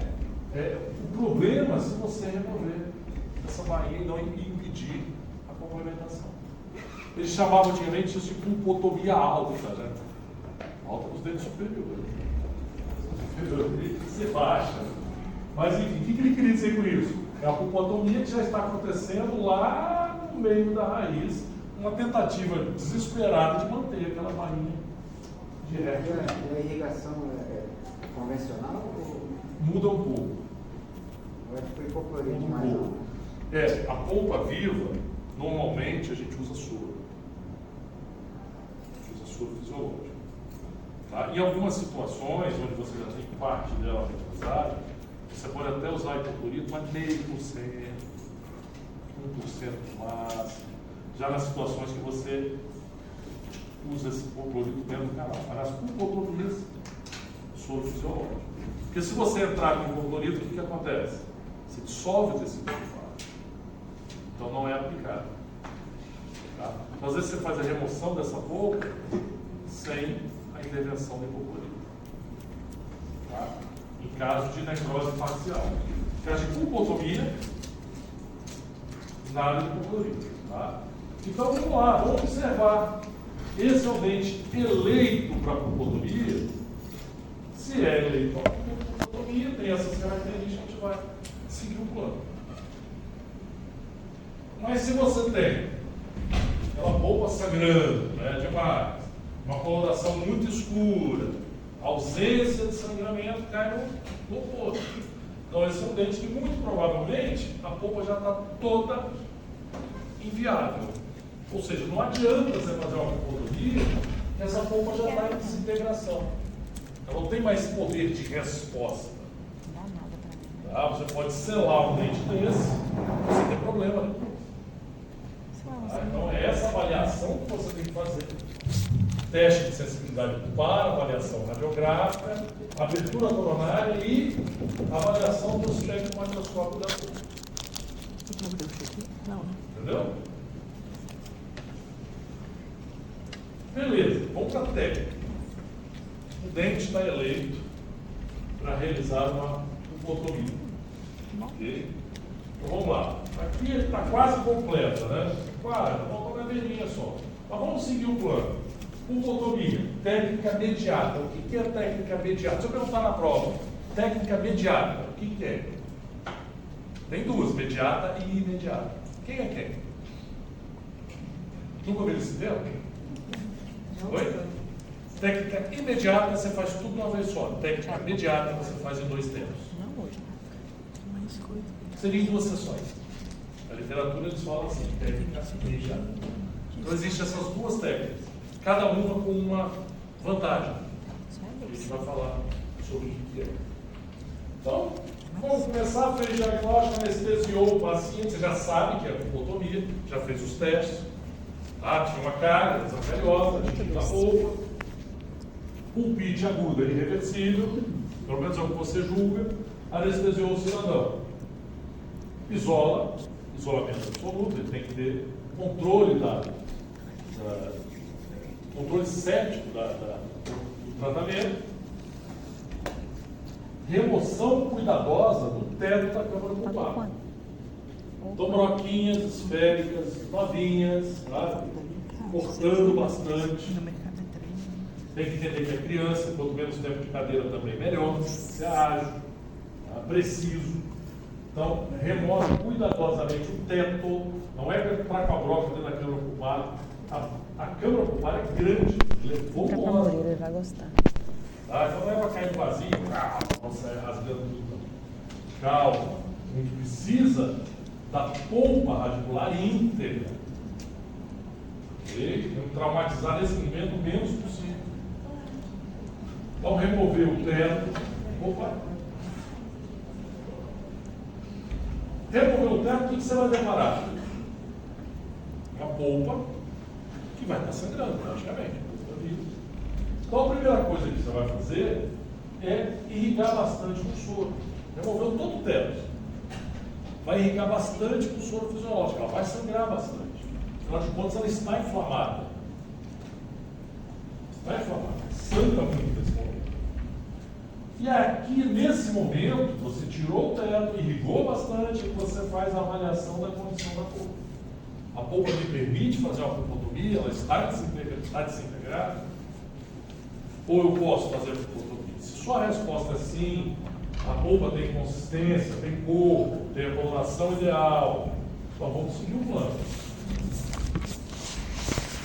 A: o problema se você remover essa baía e não impedir a complementação. Eles chamavam antigamente isso de pulpotomia alta, né? Alta dos dentes superiores. Você baixa. Mas enfim, o que ele queria dizer com isso? É a pulpotomia que já está acontecendo lá no meio da raiz, uma tentativa desesperada de manter aquela bainha de reto.
B: E a irrigação é convencional ou
A: Muda um pouco.
B: eu acho que foi hipoclorito
A: Muda um
B: mais
A: pouco. A polpa viva, normalmente a gente usa soro. A gente usa soro fisiológico. Tá? Em algumas situações, onde você já tem parte dela utilizada, você pode até usar hipoclorito, mas 0,5%, 1% no máximo. Já nas situações que você usa esse hipoclorito dentro do canal. Mas nas pulpotomias, soro fisiológico. Porque se você entrar com hipoclorito, o que acontece? Você dissolve o tecido sulfato. Então não é aplicado. Tá? Então, às vezes você faz a remoção dessa polpa sem a intervenção do hipoclorito. Tá? Em caso de necrose facial. Em caso de pulpotomia, nada de hipoclorito. Tá? Então vamos lá, vamos observar. Esse é o dente eleito para pulpotomia. Se é eleito para pulpotomia, tem essas características, a gente vai seguir o plano. Mas se você tem aquela polpa sangrando, né, demais, uma coloração muito escura, ausência de sangramento, cai no oposto. Então esse é um dente que muito provavelmente a polpa já está toda inviável. Ou seja, não adianta você fazer uma pulpotomia, que essa polpa já está em desintegração. Ela não tem mais poder de resposta.
C: Não dá nada para mim.
A: Tá? Você pode selar um dente desse, você tem problema, né? Tá? Então é essa avaliação que você tem que fazer. Teste de sensibilidade pulpar, avaliação radiográfica, abertura coronária e avaliação do espectro macroscópico da polpa. Entendeu? Beleza, vamos para a técnica. O dente está eleito para realizar uma pulpotomia. Ok? Então vamos lá. Aqui está quase completa, né? Quase, falta uma veinha só. Mas vamos seguir o plano. Pulpotomia, técnica mediata. O que é técnica mediata? Deixa eu perguntar na prova. Técnica mediata, o que é? Tem duas, mediata e imediata. Quem é quem? Nunca ouviu esse termo? Oi? Técnica imediata você faz tudo de uma vez só. Técnica imediata você faz em 2 tempos. Seria em 2 sessões. A literatura eles falam assim, técnica imediata. Então existem essas duas técnicas. cada uma com uma vantagem. A gente vai falar sobre o que é. Então, vamos começar, fez diagnóstico, anestesiou o paciente, você já sabe que é pubotomia, já fez os testes. Tinha uma carga desaferiosa, tinha uma polpa, pulpite aguda irreversível, pelo menos é o que você julga, anestesiou o cidadão. Isolamento absoluto, ele tem que ter controle controle séptico do tratamento, remoção cuidadosa do teto da câmara pulpar. Então, broquinhas esféricas, novinhas, tá? Cortando bastante. Tem que entender que a criança, quanto menos tempo de cadeira também melhor, se ágil, tá? Preciso. Então, remove cuidadosamente o teto, não é para com a broca dentro da câmara pulpar. A câmara pulpar é grande, volumosa.
C: Ele vai gostar.
A: Tá? Então não é para cair vazio, sai rasgando tudo. Calma, a gente precisa da polpa radicular íntegra. Ok? Vamos traumatizar nesse momento o menos possível. Então, remover o teto. Remover o teto, o que você vai deparar? Uma polpa que vai estar sangrando, praticamente. Então, a primeira coisa que você vai fazer é irrigar bastante com soro. Removeu todo o teto. Vai irrigar bastante com soro fisiológico. Ela vai sangrar bastante. Afinal de contas, ela está inflamada. Está inflamada. Sangra muito nesse momento. E aqui, nesse momento, você tirou o teto, irrigou bastante e você faz a avaliação da condição da polpa. A polpa me permite fazer uma pulpotomia, ela está desintegrada? Ou eu posso fazer a pulpotomia? Se sua resposta é sim, a polpa tem consistência, tem corpo, tem a coloração ideal, então vamos seguir o plano.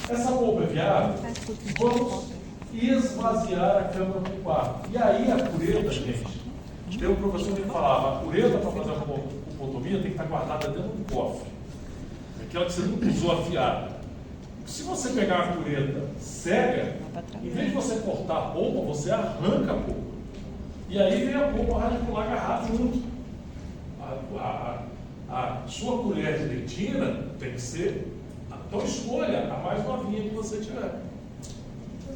A: Essa polpa é viável? Vamos esvaziar a câmara pulpar. E aí a cureta, gente, tem um professor que falava, a cureta para fazer uma pulpotomia tem que estar guardada dentro do cofre. Aquela que você nunca usou afiada. Se você pegar a cureta cega, em vez de você cortar a polpa, você arranca a polpa. E aí vem a polpa radicular agarrada junto. A sua colher de dentina tem que ser, então escolha a mais novinha que você tiver.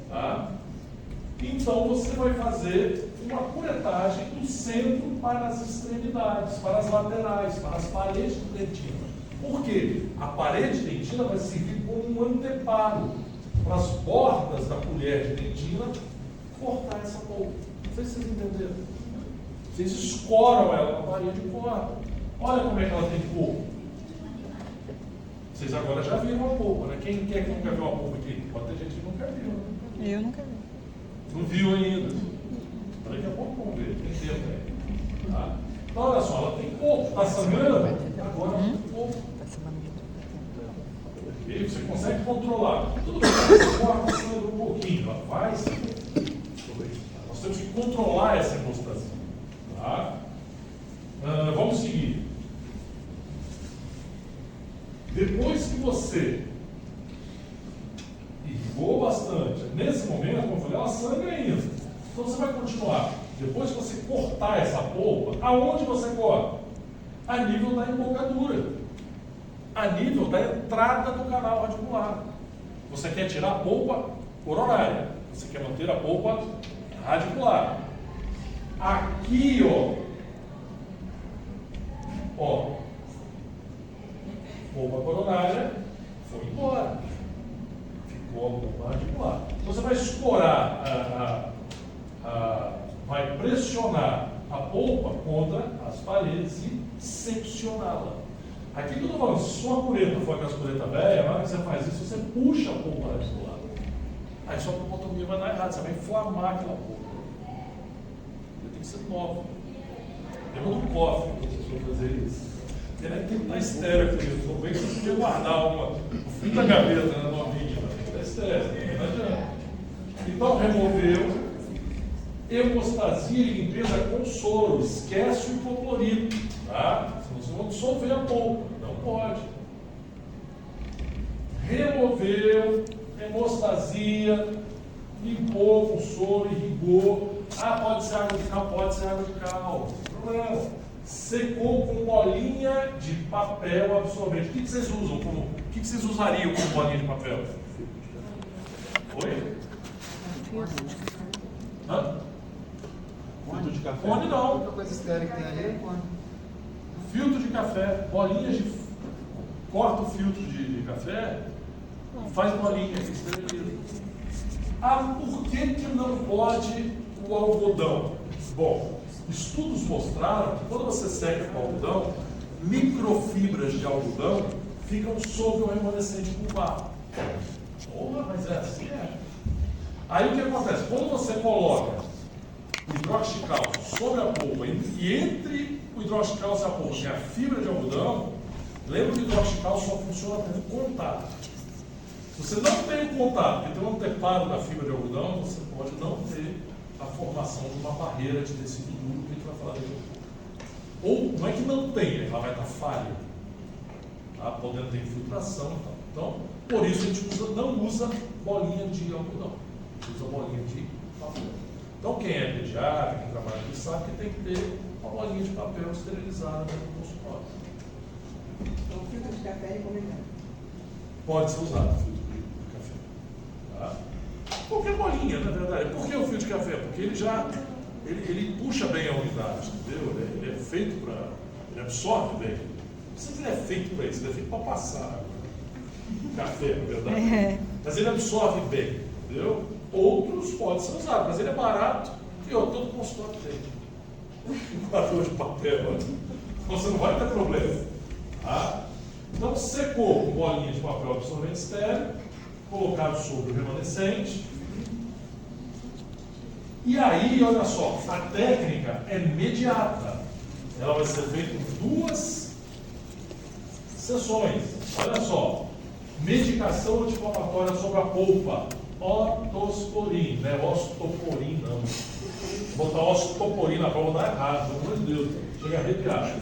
A: Tá? Então você vai fazer uma curetagem do centro para as extremidades, para as laterais, para as paredes de dentina. Por quê? A parede de dentina vai servir como um anteparo para as bordas da colher de dentina cortar essa polpa. Não sei se vocês entenderam. Vocês escoram ela na parede e cortam. Olha como é que ela tem corpo. Vocês agora já viram a polpa, né? Quem é que nunca viu a polpa aqui? Pode ter gente que nunca viu, né?
C: Eu nunca vi.
A: Não viu ainda. Daqui a pouco vamos ver, tem tempo aí. Tá? Então, olha só, ela tem corpo, está sangrando, agora ela tem corpo. Ok? Você consegue controlar. Tudo bem, você corta sangue um pouquinho, ela vai sangue. Nós temos que controlar essa hemostasia. Tá? Vamos seguir. Depois que você irrigou bastante, nesse momento, como eu falei, ela sangra ainda. Então você vai continuar. Depois que você cortar essa polpa, aonde você corta? A nível da embocadura. A nível da entrada do canal radicular. Você quer tirar a polpa coronária. Você quer manter a polpa radicular. Aqui, ó, polpa coronária foi embora. Ficou a polpa radicular. Então você vai escorar, vai pressionar a polpa contra as paredes e seccioná-la. Aqui que eu estou falando, se sua cureta for aquela cureta velha, na hora que você faz isso, você puxa a polpa radicular. Aí sua pulpotomia vai dar errado, você vai inflamar aquela polpa. Tem que ser nova. Tem muito cofre para você fazer isso. Tem que estar estéreo com isso. Não vem que você podia guardar uma no fim da gaveta, né, novinha. Tem que estar estéreo, não adianta. Então, removeu. Hemostasia e limpeza com soro. Esquece o hipoclorito. Tá? Senão você vai dissolver a polpa. Não pode. Removeu. hemostasia, limpou com soro, irrigou. Ah, pode ser água de cal, pode ser água de cal. Não tem problema. Secou com bolinha de papel absorvente. O que vocês usam? O que vocês usariam como bolinha de papel? Oi? Hã?
G: Filtro de café.
A: Cone
B: A
A: não.
B: única coisa estéril que tem ali é quando.
A: Filtro de café, bolinhas de. Corta o filtro de café, faz bolinha, esteriliza. Ah, por que não pode o algodão? Bom, estudos mostraram que quando você seca com algodão, microfibras de algodão ficam sobre o remanescente pulvar. Porra, mas é assim, é. Aí o que acontece? Quando você coloca o hidróxido de cálcio sobre a polpa e entre o hidróxido de cálcio e a polpa, que é a fibra de algodão, lembra que o hidróxido de cálcio só funciona com contato. Se você não tem o contato, porque tem um anteparo da fibra de algodão, você pode não ter a formação de uma barreira de tecido duro, que a gente vai falar daqui a pouco. Ou não é que não tem, ela vai estar falha, tá? Podendo ter infiltração e tal. Então, por isso a gente não usa bolinha de algodão, a gente usa bolinha de papel. Então, quem é pediatra, quem trabalha aqui, sabe que tem que ter uma bolinha de papel esterilizada no consultório.
E: Então, filtro de café é recomendado.
A: Pode ser usado o filtro de café. Tá? Qualquer bolinha, na verdade. Por que o filtro de café? Porque ele puxa bem a umidade, entendeu? Ele é feito para. Ele absorve bem. Não precisa que ele é feito para isso, ele é feito para passar café, na verdade. Mas ele absorve bem, entendeu? Outros podem ser usados, mas ele é barato e todo consultório tem. Um coador de papel, então você não vai ter problema. Tá? Então secou com bolinha de papel absorvente estéril, colocado sobre o remanescente. E aí, olha só, a técnica é imediata. Ela vai ser feita em 2 sessões. Olha só, medicação anti-inflamatória sobre a polpa. Otosporin, não é ostoporin, não. Botar ostoporin na prova dá errado, pelo amor de Deus. Chega a arrepiar.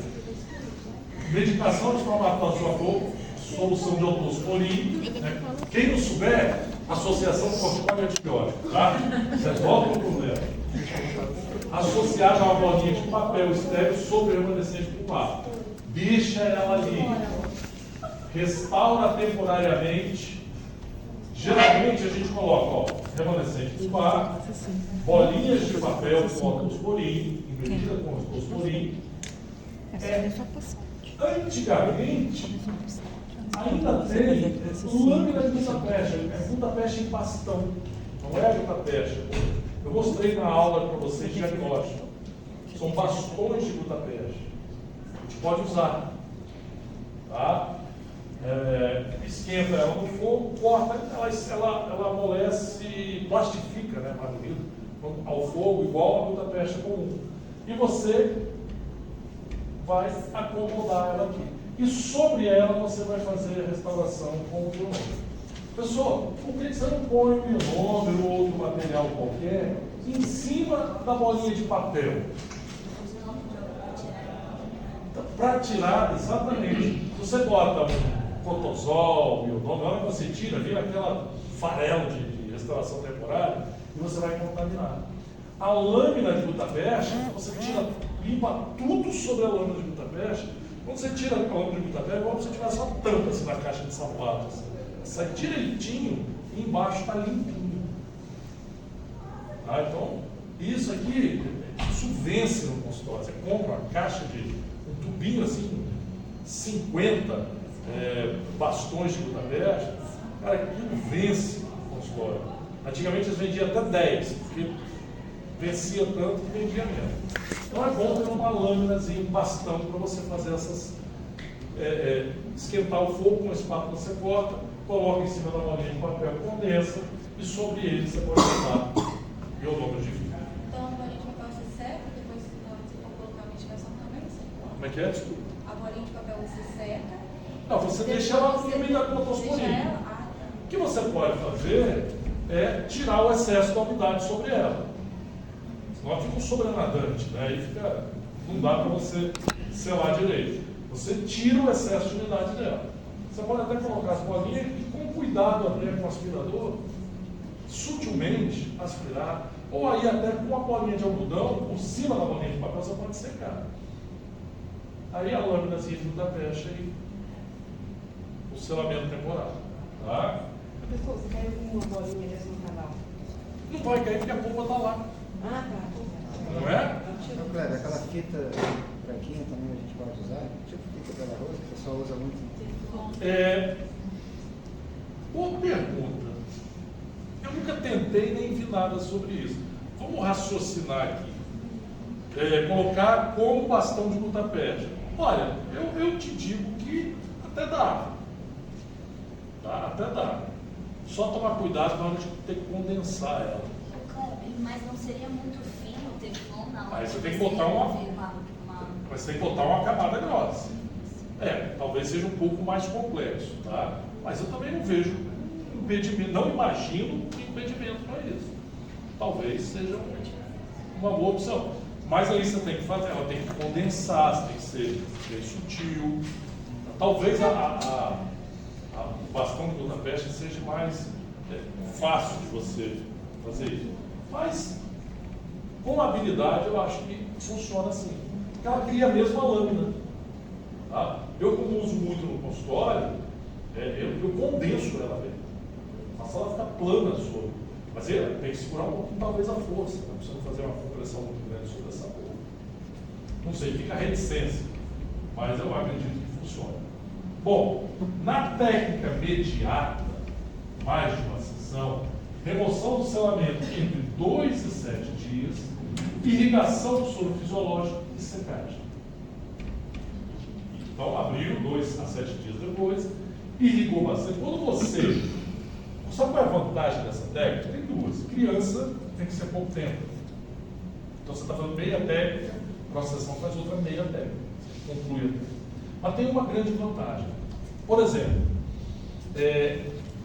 A: Medicação anti-inflamatória sobre a polpa, solução de otosporin. Né? Quem não souber, associação corticóide e antibiótico, tá? Resolve o problema. Associada a uma bolinha de papel estéril sobre o remanescente pulpar. Deixa ela ali. Restaura temporariamente. Geralmente a gente coloca, remanescente pulpar, bolinhas de papel com otosporin, embebida com otosporin. Antigamente, ainda tem lâmina de gutapercha, é gutapercha em bastão, não é gutapercha. Eu mostrei na aula para vocês de diagnóstico. São bastões de gutapercha. A gente pode usar. Tá? Esquenta ela no fogo, corta, ela amolece, plastifica, né, mais bonito, ao fogo, igual a gutapercha comum. E você vai acomodar ela aqui. E sobre ela você vai fazer a restauração com o bionômero. Pessoal, por que você não põe o bionômero ou outro material qualquer em cima da bolinha de papel? Para tirar, exatamente. Se você bota um cotozol, bionômero, na hora que você tira, vira aquela farelo de restauração temporária e você vai contaminar. A lâmina de gutapercha, você tira, limpa tudo sobre a lâmina de gutapercha. Quando você tira a lâmina de gutapercha, é como se você tivesse uma tampa assim, na caixa de sapato. Assim. Sai direitinho e embaixo está limpinho. Tá? Então, isso aqui, isso vence no consultório. Você compra uma caixa de um tubinho assim, 50 bastões de gutapercha, cara, aquilo vence no consultório. Antigamente eles vendiam até 10, porque vencia tanto que vendia menos. Então é bom ter uma lâminazinha, um bastão para você fazer essas. Esquentar o fogo com uma espátula, você corta, coloca em cima da bolinha de papel, condensa e sobre ele você pode botar bionômero de vidro.
D: Então a bolinha de papel você seca, depois você for colocar a medicação também, você.
A: Como é que é? Desculpa.
D: A bolinha de papel você seca.
A: Não, você deixa ela úmida com otosporin. O que você pode fazer é tirar o excesso da umidade sobre ela. Senão fica um sobrenadante, né? Aí fica, não dá para você selar direito. Você tira o excesso de umidade dela. Você pode até colocar as bolinhas e cuidado até com o aspirador, sutilmente aspirar, ou aí até com uma bolinha de algodão, por cima da bolinha de papel, você pode secar. Aí a lâminazinha de Budapeste e o selamento temporário. Tá?
E: Professor, você caiu com uma bolinha dessa no canal?
A: Não vai cair porque a polpa está lá.
E: Ah, tá.
A: Não é?
B: Então, Cléber, aquela fita branquinha também a gente pode usar? Tipo fita pela rosa, que o pessoal usa muito.
A: Boa pergunta. Eu nunca tentei nem vi nada sobre isso. Vamos raciocinar aqui. Colocar como bastão de Budapeste. Olha, eu te digo que até dá. Tá? Até dá. Só tomar cuidado na hora de ter que condensar ela.
D: Mas não seria muito fino o teflon na hora?
A: Aí você tem que botar mas você tem que botar uma camada grossa. Talvez seja um pouco mais complexo, tá? Mas eu também não vejo impedimento, não imagino impedimento para isso. Talvez seja uma boa opção. Mas aí você tem que fazer, ela tem que condensar, você tem que ser bem sutil. Talvez o bastão de Budapeste seja mais fácil de você fazer isso. Mas, com habilidade, eu acho que funciona assim. Porque ela cria a mesma lâmina. Tá? Eu, como uso muito no consultório, eu condenso ela bem. Faço ela ficar plana sobre. Mas tem que segurar um pouquinho, talvez, a força, para você não fazer uma compressão muito grande sobre essa polpa. Não sei, fica a reticência, mas eu acredito que funciona. Bom, na técnica imediata, mais de uma sessão, remoção do selamento entre 2 e 7 dias, irrigação do soro fisiológico e secagem. Então, abriu 2 a 7 dias depois, irrigou bastante. Quando você... Sabe qual é a vantagem dessa técnica? Tem duas. Criança tem que ser pouco tempo. Então, você está fazendo meia técnica, a próxima sessão faz outra meia técnica. Você conclui a técnica. Mas tem uma grande vantagem. Por exemplo,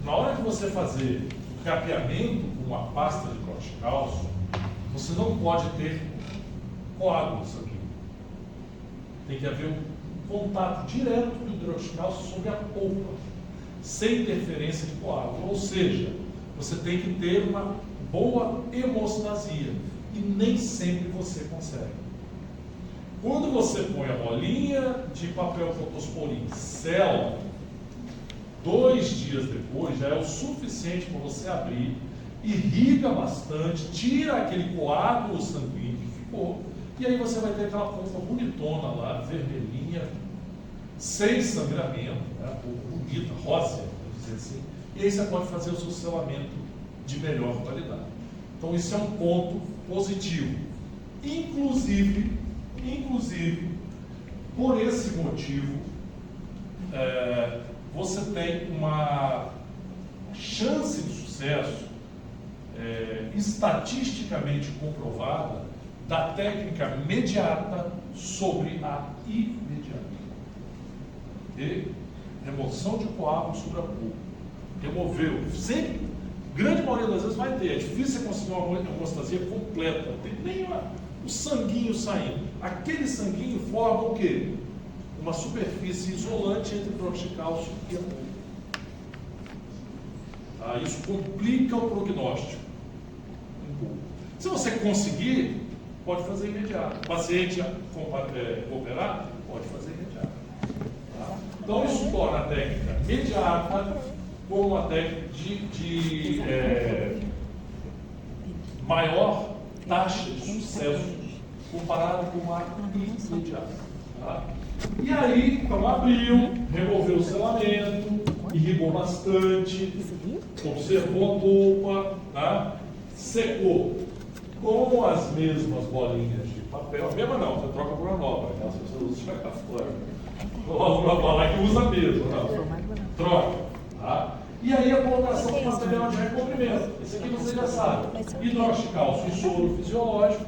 A: na hora que você fazer o capeamento com uma pasta de hidróxido, você não pode ter coágulo sanguíneo. Tem que haver um contato direto do hidróxido sobre a polpa, sem interferência de coágulo. Ou seja, você tem que ter uma boa hemostasia e nem sempre você consegue. Quando você põe a bolinha de papel fotosporin, sela, 2 dias depois já é o suficiente para você abrir, irriga bastante, tira aquele coágulo sanguíneo que ficou, e aí você vai ter aquela polpa bonitona lá, vermelhinha, sem sangramento, né? Bonita, rosa, vamos dizer assim, e aí você pode fazer o seu selamento de melhor qualidade. Então isso é um ponto positivo. Inclusive, por esse motivo, você tem uma chance de sucesso estatisticamente comprovada da técnica imediata sobre a imediata. E remoção de coágulo sobre a polpa. Removeu. Sempre, grande maioria das vezes vai ter. É difícil você conseguir uma hemostasia completa. Não tem nem o sanguinho saindo. Aquele sanguinho forma o quê? Uma superfície isolante entre o hidróxido de cálcio e a polpa. Isso complica o prognóstico. Se você conseguir, pode fazer imediato. O paciente operar, pode fazer imediato. Tá? Então isso torna a técnica imediata como uma técnica de maior taxa de sucesso comparado com a imediata. Tá? E aí, então abriu, removeu o selamento, irrigou bastante, observou a polpa, tá? Secou com as mesmas bolinhas de papel. A mesma não, você troca por uma nova, né? As pessoas usam já fora. O aluno vai falar que usa mesmo, não. Troca. Tá? E aí a colocação do material de recobrimento. Esse aqui você já sabe. Hidróxido de cálcio e soro fisiológico.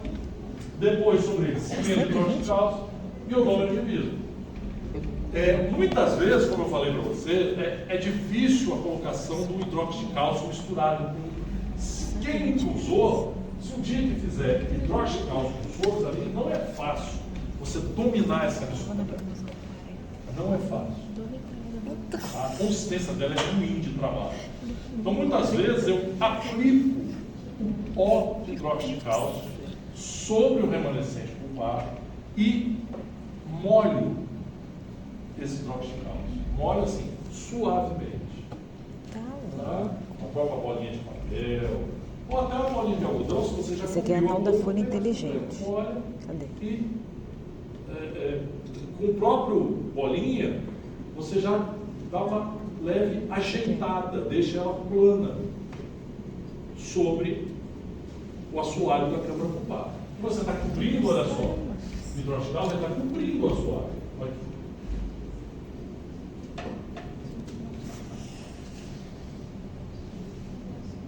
A: Depois sobre ele, cimento hidróxido de cálcio e ionômetro de vidro. Muitas vezes, como eu falei para você, é difícil a colocação do hidróxido de cálcio misturado. Quem usou, se um dia que fizer hidróxido de cálcio com soros ali, não é fácil você dominar essa mistura. Não é fácil. A consistência dela é ruim de trabalho. Então, muitas vezes, eu aplico o pó de hidróxido de cálcio sobre o remanescente pulpar e molho esse hidróxido de cálcio. Molho assim, suavemente. Tá? Ou uma bolinha de papel, ou até uma bolinha de algodão, se você já
C: Esse aqui é a tal da folha inteligente.
A: Molha.
C: Cadê?
A: E com o próprio bolinha, você já dá uma leve ajeitada, deixa ela plana sobre o assoalho da câmara pulpar. E você está cobrindo, olha só, o hidróxido você está cobrindo o assoalho. Olha aqui.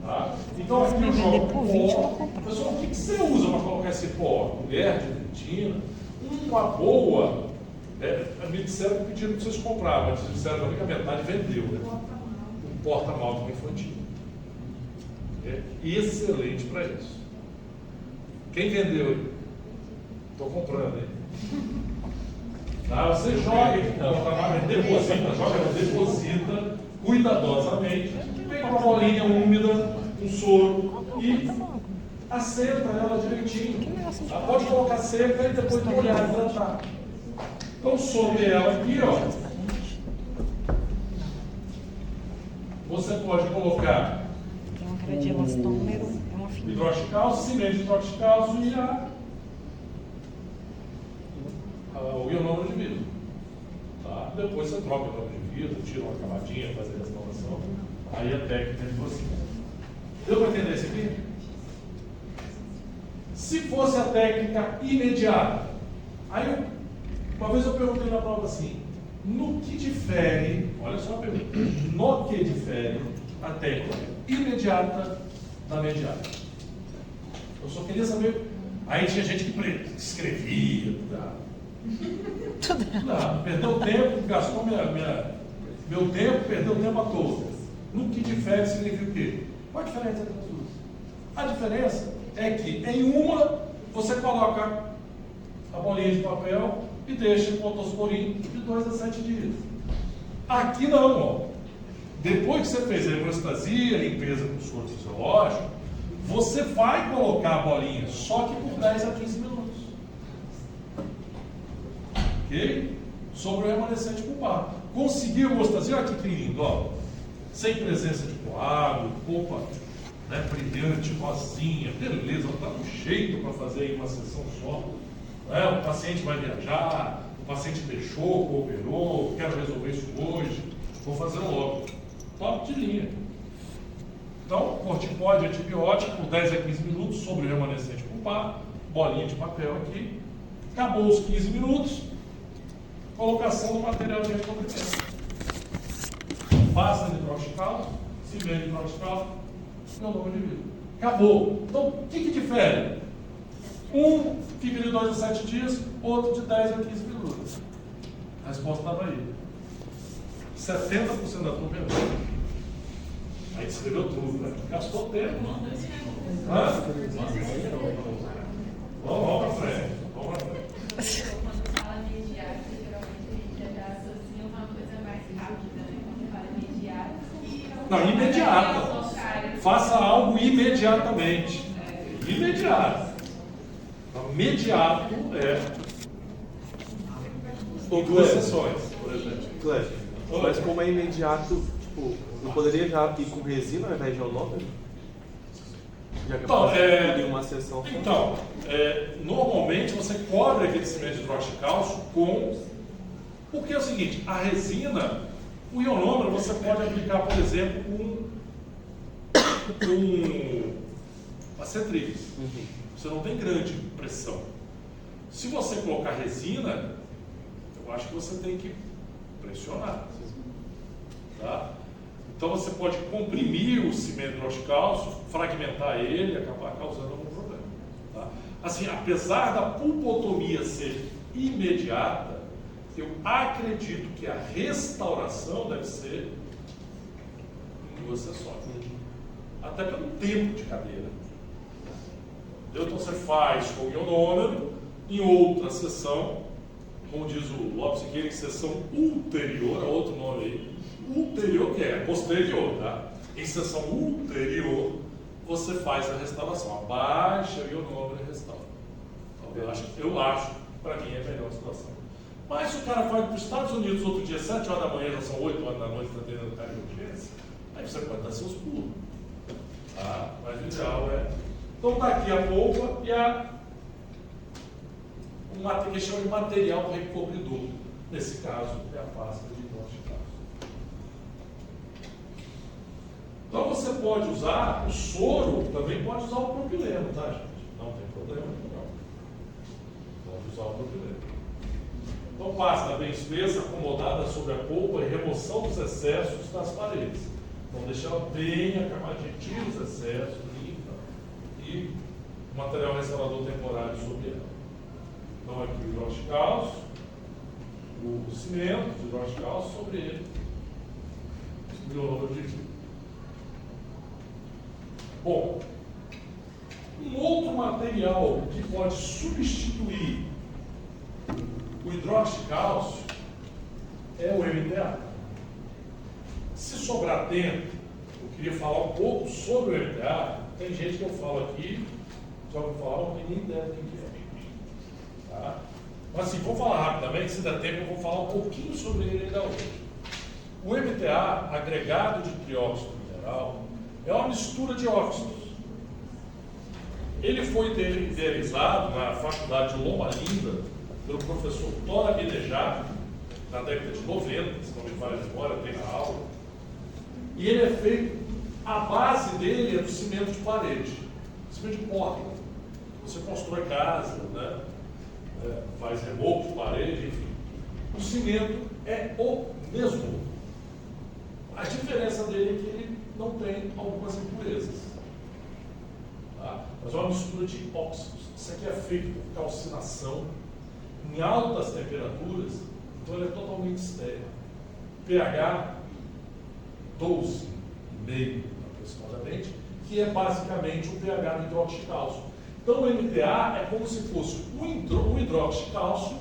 A: Tá? Então aqui eu jogo pó. Pessoal, o que você usa para colocar esse pó? Colher de dentina? Uma boa. Me disseram que pediram para vocês comprar, mas disseram também que a metade vendeu, né? Um porta-malta infantil. É excelente para isso. Quem vendeu aí? Estou comprando aí. Tá? Você joga esse porta-malta, deposita cuidadosamente, vem com uma bolinha úmida, um soro e assenta ela direitinho. Tá? Pode colocar seca e depois molhar, hidratar. Então, sobre ela aqui, ó, você pode colocar
C: Tem uma cara de elastômero, é uma fina.
A: hidróxido de cálcio, cimento de hidróxido de cálcio e o ionômero de vidro. Tá? Depois você troca o ionômero de vidro, tira uma camadinha, faz a restauração. Aí a técnica de você. Deu para entender isso aqui? Se fosse a técnica imediata, aí uma vez eu perguntei na prova assim, no que difere, olha só a pergunta, no que difere a técnica imediata da mediata? Eu só queria saber, aí tinha gente que escrevia, perdeu tempo, gastou meu tempo, perdeu tempo à toa. No que difere significa o quê? Qual a diferença entre as duas? A diferença é que em uma você coloca a bolinha de papel e deixa o potosporin de 2 a 7 dias. Aqui não, ó. Depois que você fez a hemostasia, limpeza com soro fisiológico, você vai colocar a bolinha, só que por 10 a 15 minutos. Ok? Sobre o remanescente pulpar. Conseguiu a hemostasia? Olha que lindo, ó. Sem presença de coágulo, polpa, né, brilhante, rosinha, beleza, está no jeito para fazer aí uma sessão só. O paciente vai viajar, o paciente deixou, cooperou, quero resolver isso hoje, vou fazer logo. Top de linha. Então, corticóide antibiótico por 10 a 15 minutos sobre o remanescente pulpar, bolinha de papel aqui. Acabou os 15 minutos, colocação do material de recobrimento. Pasta de hidróxido de cálcio, cimento de hidróxido de cálcio, ionômero de vidro. Acabou. Então, o que difere? Um fica de 2 a 7 dias, outro de 10 a 15 minutos. A resposta estava aí. 70% da turma errou. Aí escreveu tudo, né? Gastou tempo. Vamos para frente. Vamos para frente.
F: Quando fala imediata, geralmente a gente já associa uma coisa mais rápida, né? Quando fala imediata.
A: Não, imediata. Faça algo imediatamente. Imediato. Imediato em 2 sessões, por exemplo.
G: Cléber, mas como é imediato, tipo, não poderia já ir com resina ao invés de ionômero? Já que
A: Então,
G: em uma sessão só?
A: Então, normalmente você cobre aquele cimento de hidróxido de cálcio com... Porque é o seguinte, a resina, o ionômero você pode aplicar, por exemplo, uma centrífuga. Você não tem grande pressão. Se você colocar resina, eu acho que você tem que pressionar. Tá? Então você pode comprimir o cimento hidróxido de cálcio, fragmentar ele e acabar causando algum problema. Tá? Assim, apesar da pulpotomia ser imediata, eu acredito que a restauração deve ser em 2 sessões. Até pelo tempo de cadeira. Então você faz com o ionômero, em outra sessão como diz o Lopes Siqueira, seção ulterior, é outro nome aí, ulterior, que é posterior, tá? Em seção ulterior, você faz a restauração, abaixa e o nome e restaura. Então, eu acho, para mim, é a melhor situação. Mas se o cara vai para os Estados Unidos outro dia, 7 horas da manhã, já são 8 horas da noite, está tendo o cara de urgência, aí você pode dar seus pulos. Tá? Mas o ideal é. Então está aqui a polpa e uma questão de material recobridor. Nesse caso, é a pasta de hidroxicado. Então você pode usar o soro, também pode usar o propileno, tá, gente? Não tem problema não. Pode usar o propileno. Então pasta bem espessa, acomodada sobre a polpa e remoção dos excessos das paredes. Então deixa ela bem acamadinha, tira os excessos, limpa e material restaurador temporário sobre ela. Então aqui o hidroxicálcio, o cimento de hidroxicálcio sobre ele, biológico. Bom, um outro material que pode substituir o hidroxicálcio é o MTA. Se sobrar tempo, eu queria falar um pouco sobre o MTA. Tem gente que eu falo aqui, só que eu falo que nem deve quem quiser. Tá? Mas assim, vou falar rapidamente, se der tempo eu vou falar um pouquinho sobre ele ainda hoje. O MTA, agregado de trióxido mineral, é uma mistura de óxidos. Ele foi idealizado na faculdade de Loma Linda pelo professor Tora Guidejar, na década de 90, se não me falha a memória, tem na aula. E ele é feito, a base dele é do cimento de parede, cimento de porta. Você constrói casa, né? Faz reboco de parede, enfim. O cimento é o mesmo. A diferença dele é que ele não tem algumas impurezas. Tá? Mas é uma mistura de óxidos. Isso aqui é feito por calcinação em altas temperaturas, então ele é totalmente estéril. pH 12,5 aproximadamente, que é basicamente o pH do hidroxicálcio. Então o MTA é como se fosse um hidroxicálcio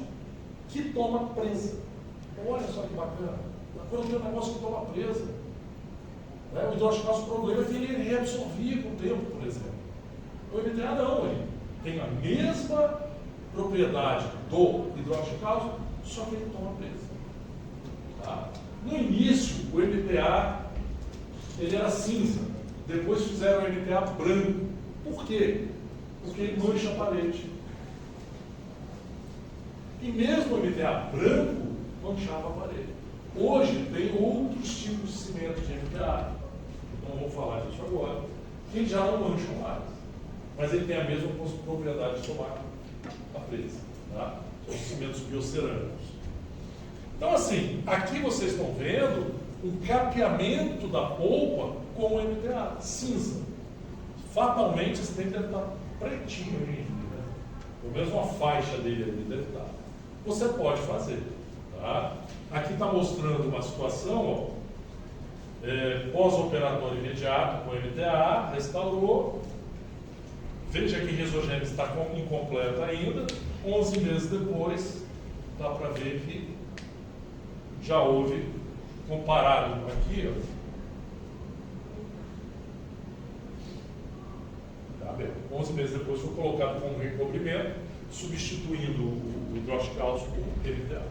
A: que toma presa. Então, olha só que bacana. Quando tem um negócio que toma presa. Né? O hidroxicálcio, o problema é que ele reabsorvia com o tempo, por exemplo. O MTA não, ele tem a mesma propriedade do hidroxicálcio, só que ele toma presa. Tá? No início, o MTA ele era cinza. Depois fizeram o MTA branco. Por quê? Porque ele mancha a parede. E mesmo o MTA branco manchava a parede. Hoje tem outros tipos de cimento de MTA. Não vou falar disso agora. Que já não mancham mais. Mas ele tem a mesma propriedade de tomar a presa. Tá? São os cimentos biocerâmicos. Então assim, aqui vocês estão vendo um capeamento da polpa com o MTA cinza. Fatalmente esse deve estar pretinho ali, né? Pelo menos uma faixa dele ali deve estar. Você pode fazer. Tá? Aqui está mostrando uma situação, pós-operatório imediato com MTA, restaurou. Veja que a risogênese está incompleta ainda. 11 meses depois, dá para ver que já houve, comparado aqui, ó, tá bem, 11 meses depois foi colocado como recobrimento, substituindo o hidroxicálcio por MTA.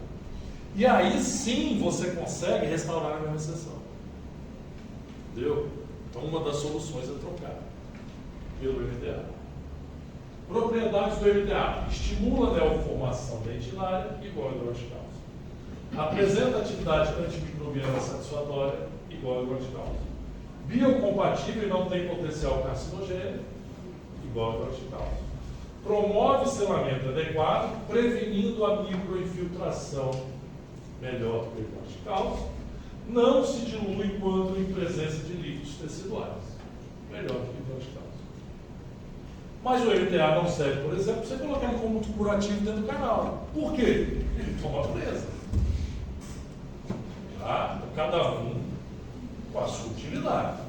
A: E aí sim você consegue restaurar a mesma seção. Entendeu? Então uma das soluções é trocar pelo MTA. Propriedades do MTA: estimula a neoformação dentilária igual ao hidroxicálcio. Apresenta atividade antimicrobiana satisfatória igual ao hidroxicálcio. Biocompatível e não tem potencial carcinogênico igual ao hidroxicálcio. Promove selamento adequado, prevenindo a microinfiltração melhor que o hidroxicálcio. Não se dilui quando em presença de líquidos teciduais, melhor que o hidroxicálcio. Mas o MTA não serve, por exemplo, para você colocar ele como curativo dentro do canal. Por quê? Ele toma presa. Tá? Cada um com a sua utilidade.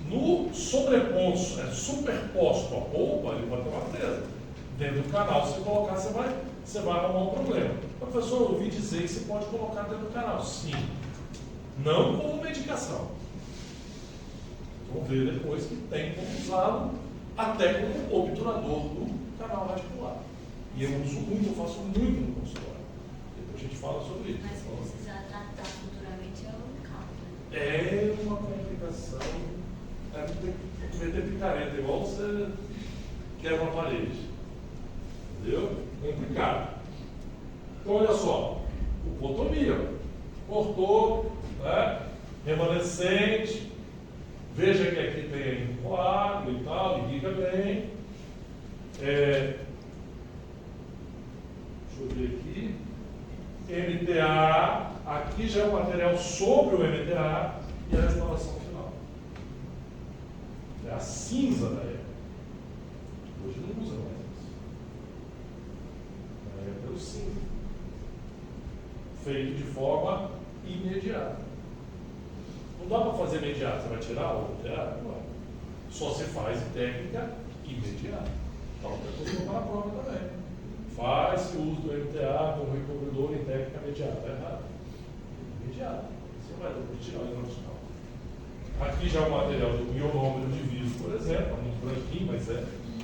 A: No sobreposto, superposto à polpa, ele pode tomar presa. Dentro do canal, se você colocar, você vai você vai arrumar um problema. Professor, eu ouvi dizer que você pode colocar dentro do canal. Sim. Não como medicação. Vamos ver depois que tem como usá-lo até como obturador do canal radicular. E eu uso muito, eu faço muito no consultório. Depois a gente fala sobre isso.
D: Mas se precisar tratar futuramente é um cálculo.
A: É uma complicação. É meter picareta, igual você quebra uma parede. Entendeu? Complicado. Então, olha só. Pupotomia. Cortou, né? Remanescente. Veja que aqui tem coágulo e tal, irriga bem. Deixa eu ver aqui. MTA. Aqui já é o material sobre o MTA e a restauração final. É a cinza da época. Hoje não usa mais isso. Na época era o cinza. Feito de forma imediata. Não dá para fazer imediato. Você vai tirar o MTA? Não é. Só se faz em técnica imediata. Então, tem que colocar na prova também. Faz-se uso do MTA como recobridor em técnica imediata. É errado. Imediato. Você vai tirar o hidroxinal. Aqui já é o material do ionômero de vidro, por exemplo, é muito branquinho, mas é.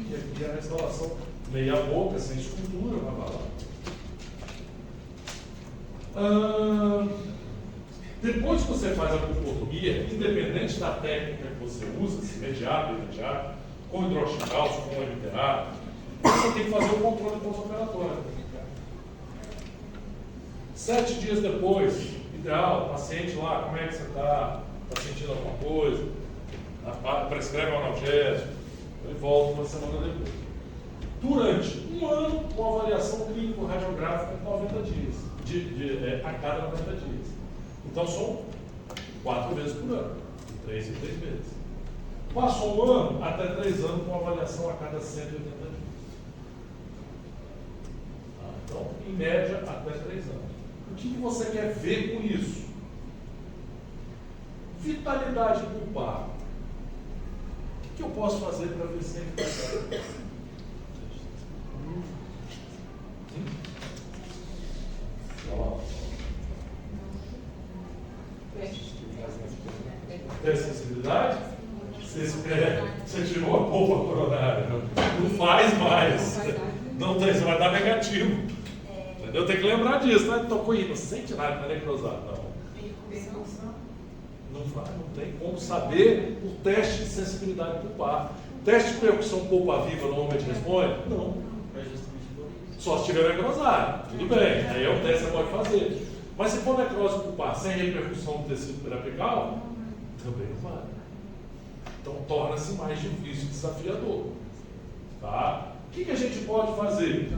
A: E aqui é a restauração meia boca, sem escultura, vai lá. Depois que você faz a pupotomia, independente da técnica que você usa, se imediato, com hidroxicálcio, com MTA, você tem que fazer o controle pós-operatório. 7 dias depois, ideal, paciente lá, como é que você está? Está sentindo alguma coisa? Prescreve um analgésico, ele volta uma semana depois. Durante um ano, com avaliação clínico-radiográfica em 90 dias, a cada 90 dias. Então são 4 vezes por ano, de 3 em 3 meses. Passou um ano, até 3 anos, com avaliação a cada 180 dias. Então, em média, até 3 anos. O que você quer ver com isso? Vitalidade pulpar. O que eu posso fazer para ver se tem vitalidade? Tem sensibilidade? Você tirou a polpa coronária. Não faz mais. Não tem, você vai dar negativo. Entendeu? Tem que lembrar disso, né? Tocou aí, não sente nada, não é necrosado, não. Não vai, não tem como saber o teste de sensibilidade pulpar. Teste de percussão polpa viva normalmente responde? Não. Só se tiver necrosado, tudo bem, aí é um teste que você pode fazer. Mas se for necrose pulpar sem repercussão do tecido periapical, também não vale. Então torna-se mais difícil, desafiador. Tá? O que a gente pode fazer?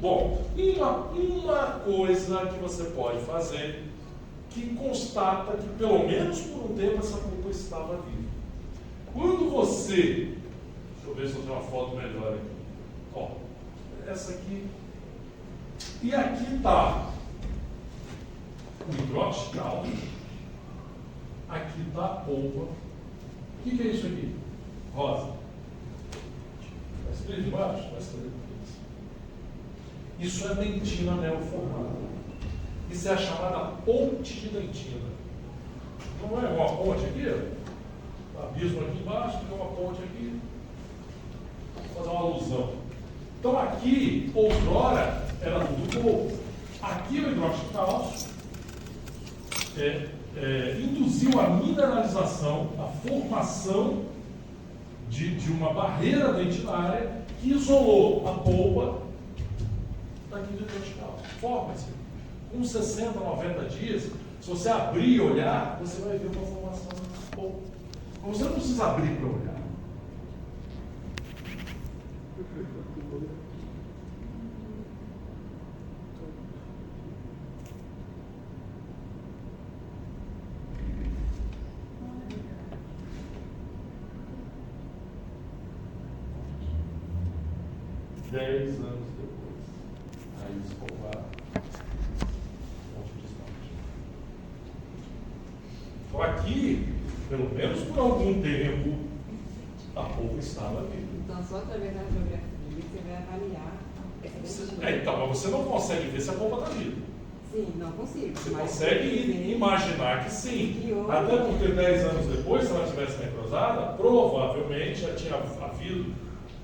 A: Bom, uma coisa que você pode fazer que constata que pelo menos por um tempo essa pulpa estava viva. Quando você, deixa eu ver se eu tenho uma foto melhor aqui. Ó, essa aqui. E aqui está o hidroxicálcio. Aqui está a polpa. O que é isso aqui? Rosa. Vai escrever de baixo? Vai escrever. Isso é dentina neoformada. Isso é a chamada ponte de dentina. Não é uma ponte aqui? Abismo aqui embaixo, tem uma ponte aqui. Vou fazer uma alusão. Então aqui, outrora, era tudo polpa. Aqui o hidroxicálcio induziu a mineralização, a formação de uma barreira dentinária que isolou a polpa daqui do hidroxicálcio. Forma-se. Com 60, 90 dias, se você abrir e olhar, você vai ver uma formação de polpa. Mas você não precisa abrir para olhar. Dez anos depois, aí escovar ponte de esmalte. Então aqui, pelo menos por algum tempo, a polpa estava viva.
E: Então, só através da radiografia você vai avaliar
A: Então, mas você não consegue ver se a polpa está viva.
E: Sim, não consigo.
A: Você
E: mas
A: consegue imaginar que sim.
E: Que houve.
A: Até porque 10 anos depois, se ela tivesse necrosada, provavelmente já tinha havido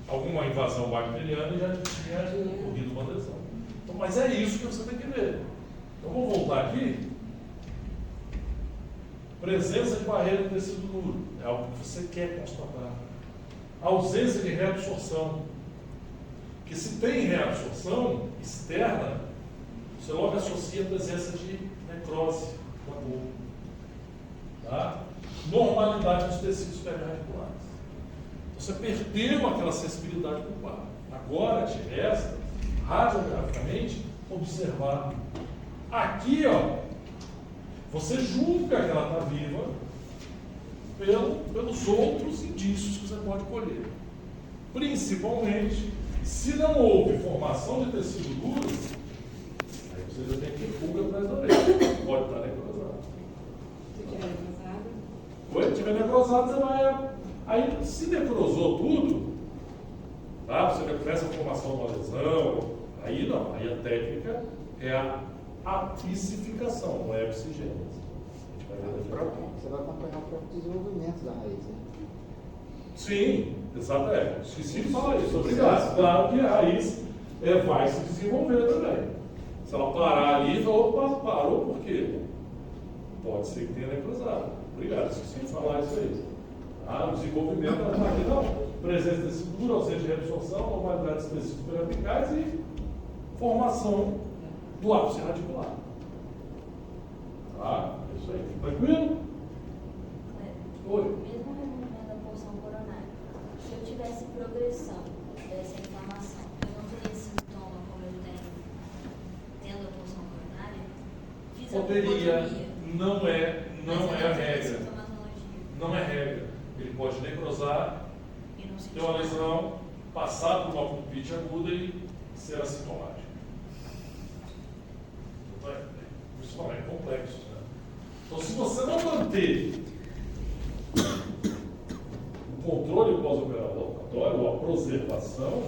A: alguma invasão bacteriana e já tinha ocorrido uma lesão. Então, mas é isso que você tem que ver. Então, vou voltar aqui. Presença de barreira no tecido duro. É algo que você quer constatar. Ausência de reabsorção. Que se tem reabsorção externa, você logo associa a presença de necrose na boca. Tá? Normalidade dos tecidos periradiculares. Você perdeu aquela sensibilidade pulpar. Agora te resta, radiograficamente, observar. Aqui, ó, você julga que ela está viva pelos outros indícios que você pode colher. Principalmente, se não houve formação de tecido duro, aí você já tem que pulga atrás da orelha. Pode estar necrosado.
E: Se tiver necrosado.
A: Se tiver necrosado, você vai. Aí, se necrosou tudo, tá? Você começa a formação de uma lesão, aí não. Aí a técnica é a apicificação, não é a epsigênese. A gente vai ver daqui a pouco.
B: Você vai acompanhar o próprio desenvolvimento da raiz, né?
A: Sim, exato. Esqueci de falar isso. Obrigado. Claro que a raiz vai se desenvolver também. Se ela parar ali, opa, parou por quê? Pode ser que tenha necrosado. Obrigado, esqueci de falar isso aí. O desenvolvimento da raiz, não. Presença de tecido duro, ausência de reabsorção, normalidade de tecidos periapicais e formação do ápice radicular. Tá? É isso aí. Tranquilo? Oi.
D: Mesmo removendo a porção coronária, se eu tivesse progressão dessa inflamação, eu não teria sintoma como eu tenho tendo a porção coronária? Fiz a
A: Poderia,
D: lobotomia.
A: não é a regra.
D: Sintomatologia.
A: Não é regra. Ele pode necrosar,
D: E não se
A: ter uma lesão, passar por uma pulpite aguda e ser assintomático. Isso é complexo. Né? Então, se você não manter o controle pós-operatório ou a preservação,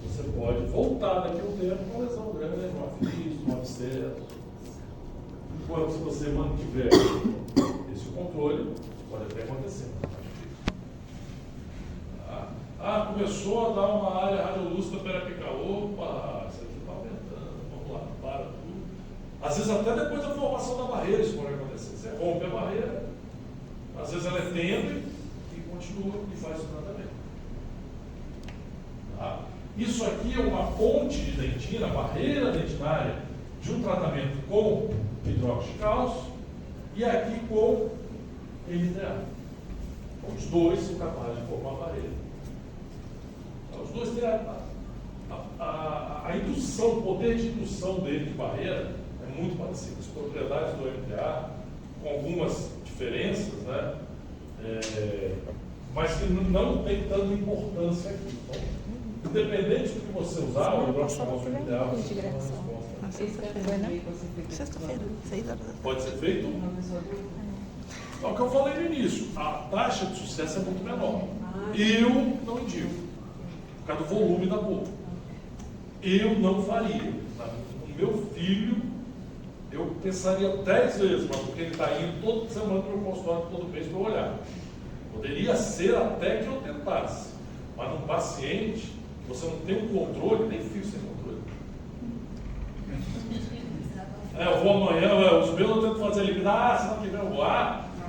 A: você pode voltar daqui a um tempo com uma lesão grande, uma fístula, um abscesso. Enquanto se você mantiver esse controle, pode até acontecer. Começou a dar uma área radiolúcida periapical. Opa, isso aqui está aumentando. Vamos lá, para tudo. Às vezes até depois da formação da barreira isso pode acontecer. Você rompe a barreira, às vezes ela é tênue e continua e faz o tratamento. Tá? Isso aqui é uma ponte de dentina, barreira dentinária, de um tratamento com hidróxido de cálcio e aqui com NTA. Então, os dois são capazes de formar a barreira. Então, os dois têm a indução, o poder de indução dele de barreira é muito parecido. As propriedades do NTA, com algumas diferenças, né? Mas que não tem tanta importância aqui. Então, independente do que você usar, o hidróxido de cálcio NTA, você tem uma resposta.
C: Sexta-feira, 6 horas da tarde.
A: Pode ser feito? É o que eu falei no início, a taxa de sucesso é muito menor. Eu não indico, por causa do volume da boca. Eu não faria. O meu filho, eu pensaria 10 vezes, mas porque ele está indo toda semana para o meu consultório, todo mês para eu olhar. Poderia ser até que eu tentasse, mas num paciente, você não tem um controle, nem fio sem controle. Eu vou amanhã, os meus eu tento fazer ele, semana que vem eu vou,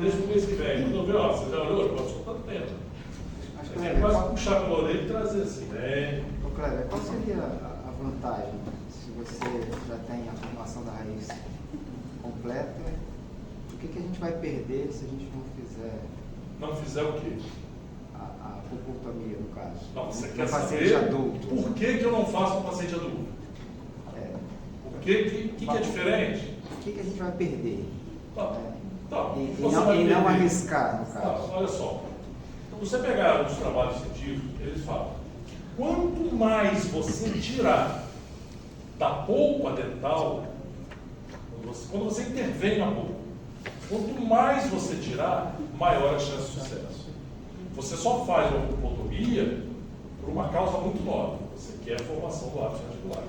A: deixa o mês que vem. Quando eu ver, você já olhou? Eu só tanto tempo. Você quase puxar pela orelha e trazer assim, né?
B: Ô, Cléber, qual seria a vantagem se você já tem a formação da raiz completa? O que a gente vai perder se a gente não fizer?
A: Não fizer o quê?
B: A pulpotomia, no caso.
A: Não, você
B: No
A: quer
B: paciente
A: saber
B: adulto.
A: por que eu não faço um paciente adulto? O que é diferente?
B: O que a gente vai perder? E
A: Você
B: não,
A: vai perder.
B: arriscar, no caso.
A: Olha só. Então, você pegar os trabalhos científicos, eles falam: quanto mais você tirar da polpa dental, quando você intervém na polpa, quanto mais você tirar, maior a chance de sucesso. Você só faz uma pulpotomia por uma causa muito nova. Você quer a formação do ápice radicular.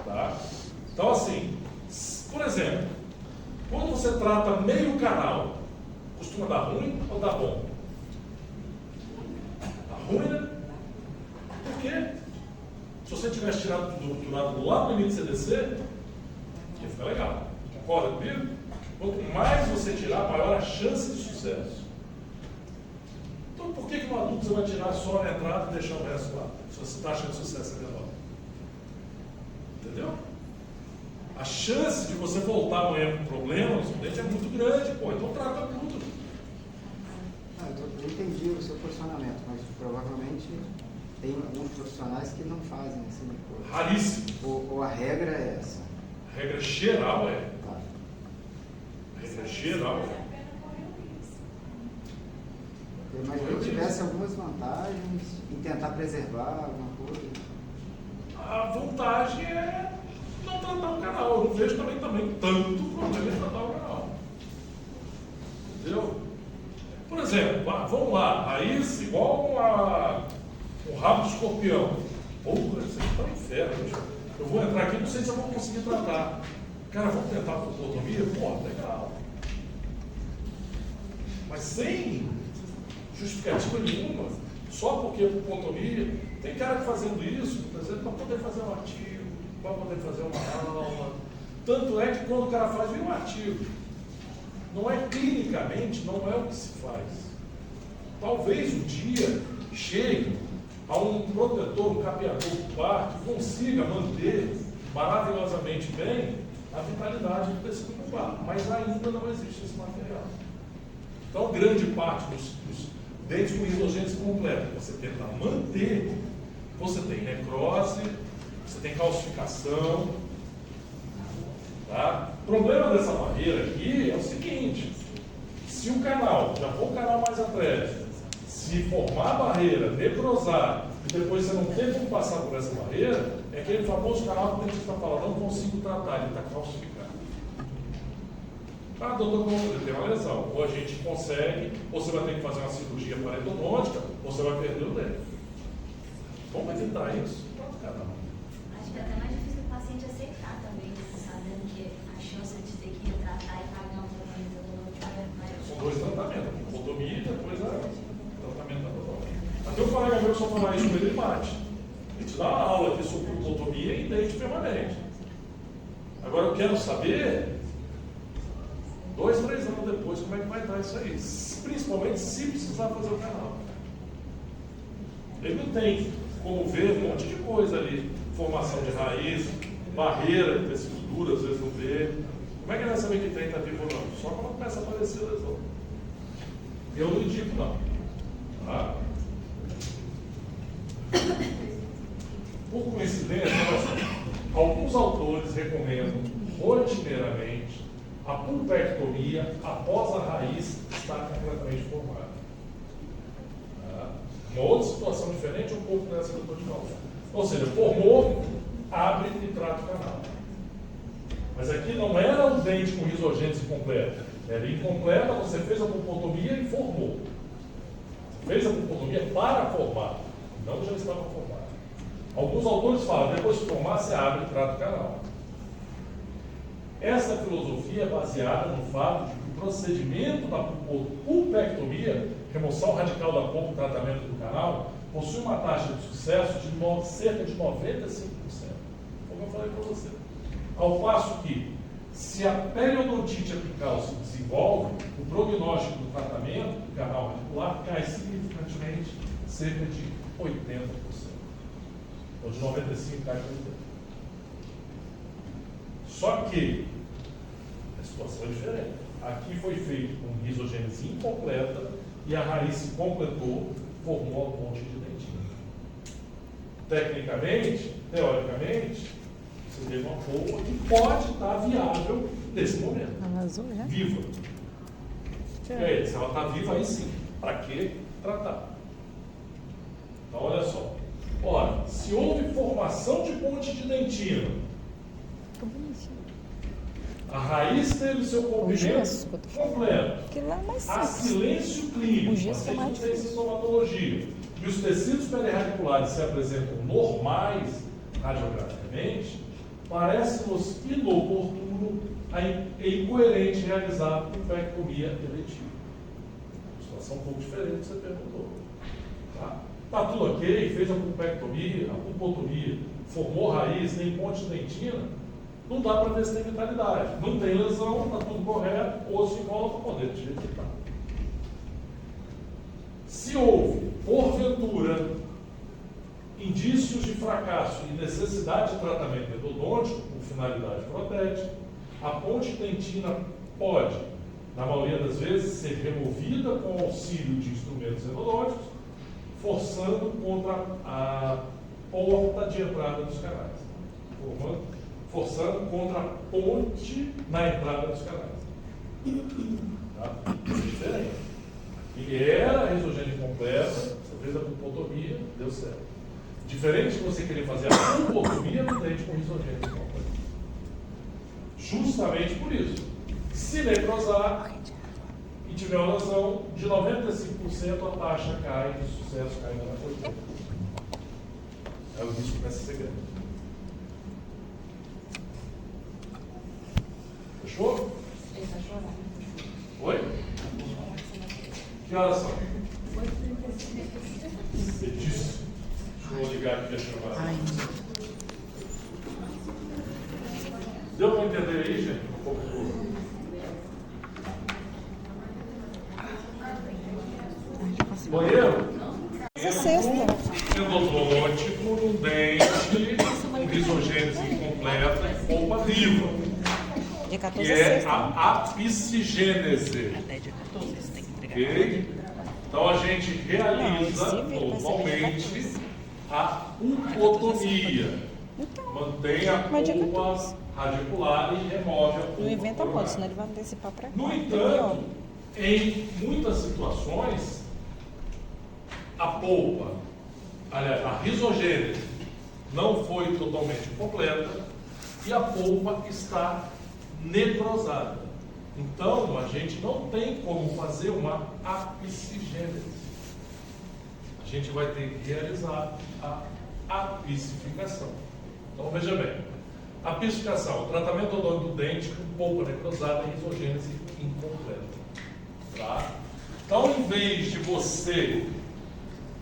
A: Tá? Então, assim, por exemplo, quando você trata meio canal, costuma dar ruim ou dar bom? Dá ruim, né? Por quê? Se você tivesse tirado tudo obturado lá no limite CDC, ia ficar legal. Concorda comigo? Quanto mais você tirar, maior a chance de sucesso. Então, por que no adulto você vai tirar só na entrada e deixar o resto lá? Se a taxa de sucesso é menor. Entendeu? A chance de você voltar amanhã com problema no seu dente é muito grande, pô. Então trata tudo.
B: Eu entendi o seu posicionamento, mas provavelmente tem alguns profissionais que não fazem assim.
A: Raríssimo.
B: Ou a regra é essa?
A: A regra geral é.
B: Tá.
A: A regra geral é.
B: Mas se eu tivesse algumas vantagens em tentar preservar alguma coisa.
A: A vantagem é não tratar o canal. Eu não vejo também tanto problema em tratar o canal. Entendeu? Por exemplo, vamos lá, raiz igual um rabo de escorpião. Porra, isso aqui tá um inferno, bicho. Eu vou entrar aqui, não sei se eu vou conseguir tratar. Cara, vamos tentar a pulpotomia? Porra, legal. Mas sem justificativa nenhuma, só porque a pulpotomia, tem cara fazendo isso, por exemplo, para poder fazer um artigo, para poder fazer uma aula. Tanto é que quando o cara faz, vira um artigo. Não é clinicamente, não é o que se faz. Talvez um dia chegue a um protetor, um capeador pulpar que consiga manter maravilhosamente bem a vitalidade do tecido pulpar, mas ainda não existe esse material. Então, grande parte dos dentes com risogênese completa, você tenta manter, você tem necrose, você tem calcificação. Tá? O problema dessa barreira aqui é o seguinte: se o canal, já for o canal mais atlético, se formar a barreira, necrosar, e depois você não tem como passar por essa barreira, é aquele famoso canal que o dentista fala, não consigo tratar, ele está calcificado. Ah, doutor, ele tem uma lesão. Ou a gente consegue, ou você vai ter que fazer uma cirurgia parodôntica, ou você vai perder o dente. Vamos evitar isso? Pronto, canal.
D: Acho que é até mais difícil o paciente aceitar também, sabendo que a chance de ter que tratar e pagar um tratamento odontológico é maior.
A: São dois tratamentos, pulpotomia e depois o tratamento odontológico. Até o colega meu, se eu falar isso com ele mate. A gente dá uma aula aqui sobre pulpotomia e dente permanente. Agora eu quero saber, 2, 3 anos depois, como é que vai estar isso aí. Principalmente se precisar fazer o canal. Ele não tem como ver um monte de coisa ali. Formação de raiz, barreira de tecido duro, às vezes não vê. Como é que ele vai saber que tem, está vivo ou não? Só quando começa a aparecer a lesão. Eu não indico não. Tá? Por coincidência, alguns autores recomendam rotineiramente a pulpectomia após a raiz estar completamente formada. Tá? Uma outra situação diferente um pouco dessa que eu estou te falando. Ou seja, formou, abre e trata o canal. Mas aqui não era um dente com risogênese completa. Era incompleta, você fez a pulpotomia e formou. Você fez a pulpotomia para formar, não já estava formado. Alguns autores falam, depois de formar, você abre e trata o canal. Essa filosofia é baseada no fato de que o procedimento da pulpectomia, remoção radical da polpa e tratamento do canal, possui uma taxa de sucesso de cerca de 95%. Como eu falei para você. Ao passo que, se a periodontite apical se desenvolve, o prognóstico do tratamento do canal radicular cai significantemente, cerca de 80%. Ou de 95% cai para 80%. Só que a situação é diferente. Aqui foi feito com risogênese incompleta e a raiz se completou, formou a ponte de dentina. Tecnicamente, teoricamente, você teve uma polpa que pode estar viável nesse momento.
C: Azul, né?
A: Viva. E aí, se ela está viva, aí sim. Para que tratar? Então, olha só. Ora, se houve formação de ponte de dentina, a raiz teve seu comprimento completo.
C: Aquilo lá é mais
A: Há
C: simples.
A: silêncio clínico,
C: O gesso é
A: paciente
C: mais
A: não tem
C: difícil.
A: sintomatologia. e os tecidos periradiculares se apresentam normais radiograficamente, parece-nos inoportuno e incoerente realizar pumpectomia eletiva. Situação um pouco diferente que você perguntou. Tá tudo ok, fez a pumpectomia, a pulpotomia, formou raiz, nem ponte dentina, não dá para ver se tem vitalidade. Não tem lesão, está tudo correto, osso em volta, poder de jeito que está. Se houve, porventura, indícios de fracasso e necessidade de tratamento endodôntico com finalidade protética, a ponte dentina pode, na maioria das vezes, ser removida com auxílio de instrumentos endodônticos, forçando contra a porta de entrada dos canais. Forçando contra a ponte na entrada dos canais. Tá? Isso é diferente. E era a risogênia completa, você fez a pulpotomia, deu certo. Diferente de você querer fazer a pulpotomia no dente com risogênia completa. Justamente por isso. Se necrosar e tiver uma lesão, de 95% a taxa cai, de sucesso cai na coisa. Aí o risco começa a ser grande. Fechou?
F: Ele está chorando.
A: Oi? Que horas são?
F: 8h35.
A: Você disse. Deixa eu ligar aqui a chamada. Deu para entender aí, gente? Um pouco do... Banheiro?
C: Essa sexta.
A: Endodôntico no dente, com risogênese incompleta e polpa viva.
C: Dia 14
A: Que
C: é
A: é
C: sexta.
A: a apicigênese.
C: Até dia 14 você tem que entregar.
A: Ok? Então a gente realiza
C: Não, esse vai ser
A: normalmente a pulpotomia.
C: Então,
A: Mantém a
C: mas dia
A: polpa
C: 14.
A: radicular e remove a polpa
C: Não inventa modo,
A: coronária.
C: senão ele vai antecipar para cá.
A: No entanto, em muitas situações, a polpa, aliás, a risogênese não foi totalmente completa e a polpa está necrosada. Então, a gente não tem como fazer uma apicigênese. A gente vai ter que realizar a apicificação. Então, veja bem. Apicificação, o tratamento odonto do dente com polpa necrosada e risogênese incompleta. Tá? Então, em vez de você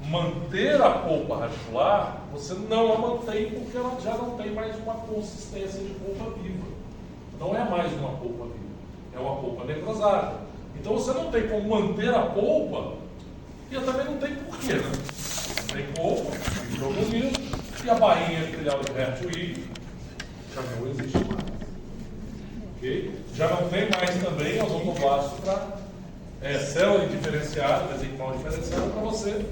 A: manter a polpa radicular, você não a mantém porque ela já não tem mais uma consistência de polpa viva. Não é mais uma polpa viva, é uma polpa necrosada. Então você não tem como manter a polpa e também não tem porquê, né? Não tem polpa, bonito, e a bainha epitelial do réptil já não existe mais. Okay? Já não tem mais também odontoblasto para célula indiferenciada, mesenquimal diferenciada, para você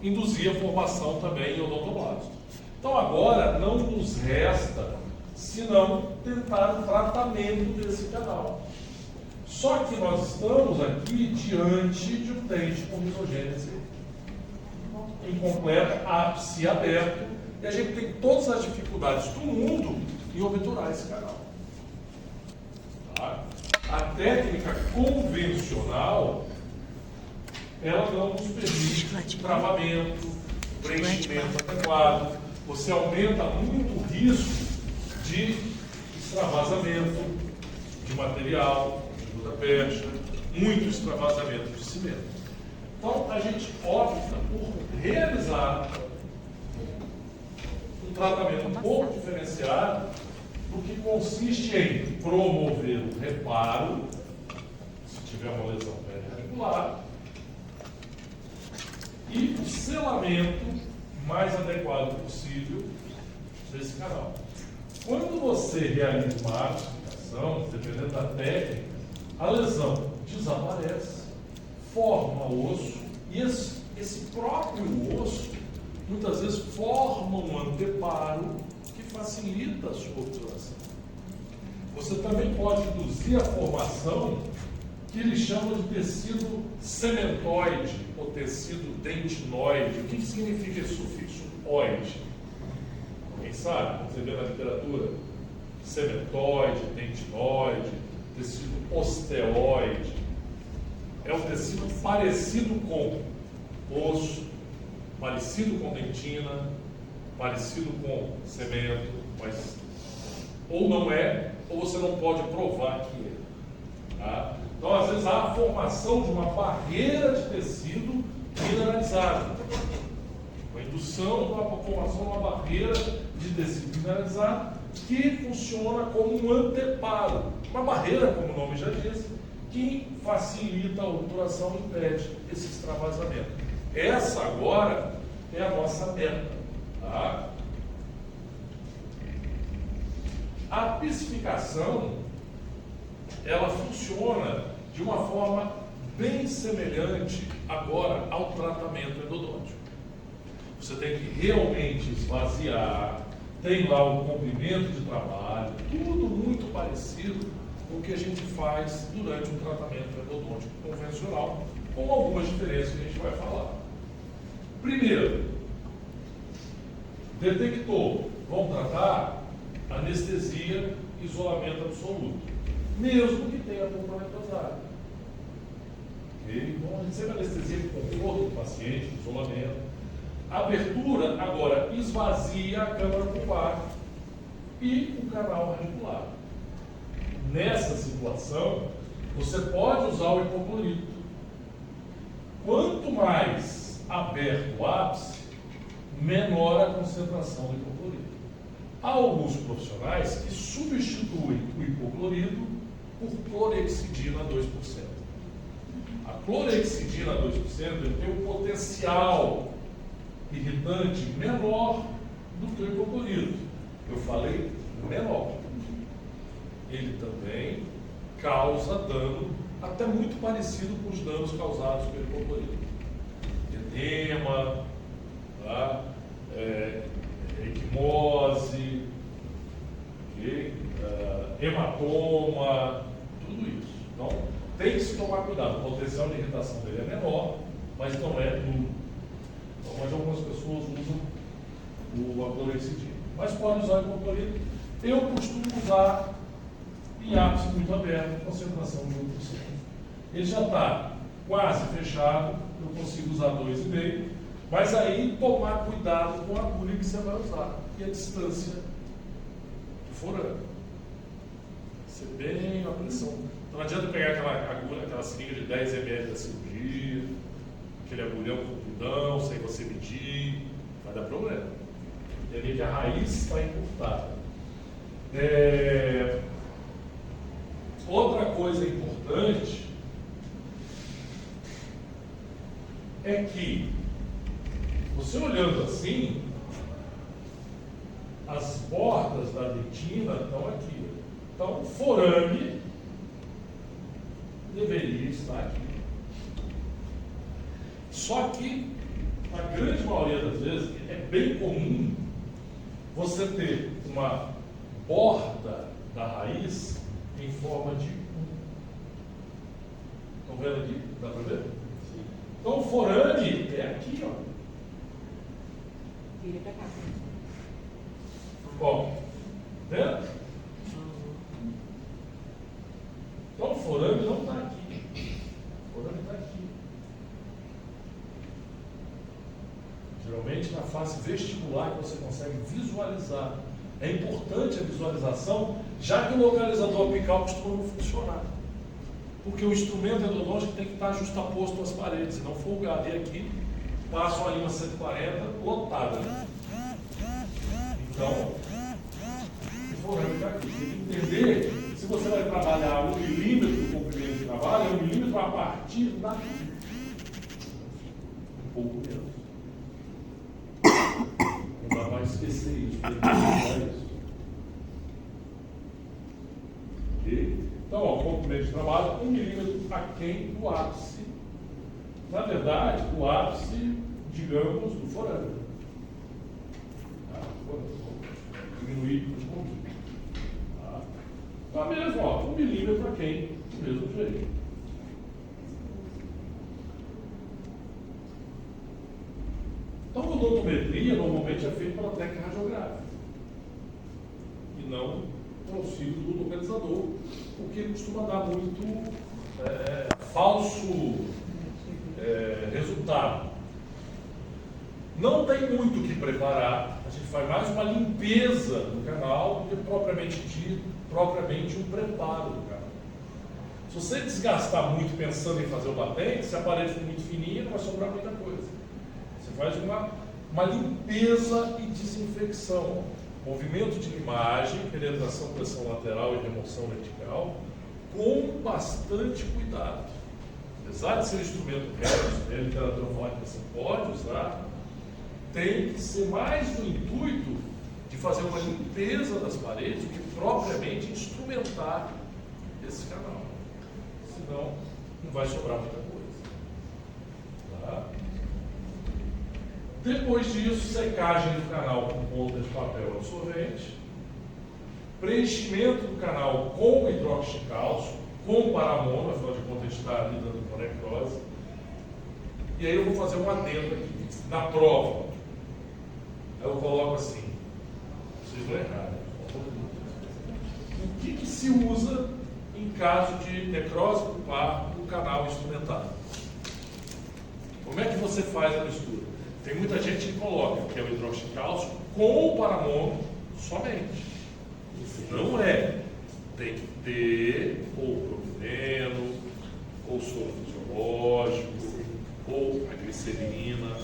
A: induzir a formação também em odontoblasto. Então agora não nos resta senão tentar o tratamento desse canal. Só que nós estamos aqui diante de um dente com risogênese incompleta, ápice aberto, e a gente tem todas as dificuldades do mundo em obturar esse canal. Tá? A técnica convencional, ela não nos permite travamento, preenchimento adequado. Você aumenta muito o risco de extravasamento de material, de gota-percha, muito extravasamento de cimento. Então, a gente opta por realizar um tratamento um pouco diferenciado, do que consiste em promover o reparo, se tiver uma lesão periarticular, e o selamento mais adequado possível desse canal. Quando você realiza uma apicificação, dependendo da técnica, a lesão desaparece, forma osso, e esse próprio osso, muitas vezes, forma um anteparo que facilita a sua obturação. Você também pode induzir a formação que eles chamam de tecido cementoide ou tecido dentinoide. O que significa esse sufixo oide? Alguém sabe? Você vê na literatura? Cementoide, dentinoide, tecido osteoide. É um tecido parecido com osso, parecido com dentina, parecido com cimento, mas ou não é, ou você não pode provar que é. Tá? Então, às vezes, há a formação de uma barreira de tecido mineralizado. A indução da formação de uma barreira de tecido mineralizado que funciona como um anteparo. Uma barreira, como o nome já diz, que facilita a obturação e impede esse extravasamento. Essa agora é a nossa meta. Tá? A piscificação, ela funciona de uma forma bem semelhante agora ao tratamento endodôntico. Você tem que realmente esvaziar, tem lá o comprimento de trabalho, tudo muito parecido com o que a gente faz durante um tratamento endodôntico convencional, com algumas diferenças que a gente vai falar. Primeiro, detectou, vão tratar anestesia, isolamento absoluto, mesmo que tenha polpa necrosada. Okay? Então, a gente sempre anestesia com conforto do paciente, isolamento. Abertura, agora, esvazia a câmara pulpar e o canal radicular. Nessa situação, você pode usar o hipoclorito. Quanto mais aberto o ápice, menor a concentração do hipoclorito. Há alguns profissionais que substituem o hipoclorito por clorexidina 2%. A clorexidina 2% ele tem um potencial irritante menor do que o hipoclorito. Eu falei menor. Ele também causa dano até muito parecido com os danos causados pelo hipoclorito. Edema, tá? Equimose, okay? Hematoma, tudo isso. Então, tem que se tomar cuidado. O potencial de irritação dele é menor, mas não é nulo. Então, mas algumas pessoas usam a clorexidina. Mas pode usar o hipoclorito. Eu costumo usar em ápice muito aberto, concentração de 1%. Ele já está quase fechado, eu consigo usar 2,5%, mas aí tomar cuidado com a agulha que você vai usar e a distância do forame. Ser bem a pressão. Então não adianta pegar aquela agulha, aquela seringa de 10 ml da cirurgia, aquele agulhão compridão, sem você medir, vai dar problema. Entender que a raiz está encurtada. Outra coisa importante é que, você olhando assim, as bordas da dentina estão aqui. Então, o forame deveria estar aqui. Só que, na grande maioria das vezes, é bem comum você ter uma borda da raiz em forma de U. Estão vendo aqui? Dá para ver? Sim. Então, o forame é aqui, ó.
E: Vira para cá.
A: Ó, vendo? Então, o forame não está aqui. O forame está aqui. Geralmente, na face vestibular que você consegue visualizar. É importante a visualização, já que o localizador apical costuma não funcionar. Porque o instrumento endodôntico tem que estar justaposto às paredes, não folgado. E aqui passa uma linha 140 lotada. Então, o forame está aqui. Tem que entender, se você vai trabalhar 1 milímetro do comprimento de trabalho, é 1 milímetro a partir daqui. Um pouco menos. Não dá para esquecer isso. Tem que lembrar isso. Ok? Então, ó, comprimento de trabalho, 1 milímetro aquém do ápice. Na verdade, o ápice, digamos, do forame. Tá? Vou diminuir um pouquinho. Tá? Então, mesmo, ó, 1 milímetro aquém, do mesmo jeito. Então, a odontopmetria normalmente é feita pela técnica radiográfica e não com o auxílio do localizador, porque costuma dar muito falso resultado. Não tem muito o que preparar, a gente faz mais uma limpeza do canal do que propriamente um preparo do canal. Se você desgastar muito pensando em fazer o batente, se a parede for muito fininha, não vai sobrar muita coisa. Você faz uma limpeza e desinfecção. Movimento de imagem, penetração, pressão lateral e remoção vertical, com bastante cuidado. Apesar de ser um instrumento reto, a literatura fala que você pode usar, tem que ser mais no intuito de fazer uma limpeza das paredes do que propriamente instrumentar esse canal. Senão, não vai sobrar muita coisa. Tá? Depois disso, secagem do canal com ponta de papel absorvente, preenchimento do canal com hidróxido de cálcio, com paramono, afinal de contas a gente está lidando com necrose. E aí eu vou fazer um adendo aqui. Na prova, eu coloco assim, vocês vão errar, né? O que se usa em caso de necrose pulpar no canal instrumentado? Como é que você faz a mistura? Tem muita gente que coloca que é o hidróxido de cálcio com o paramono somente. Não é. Tem que ter ou propileno, ou soro fisiológico, ou a glicerina,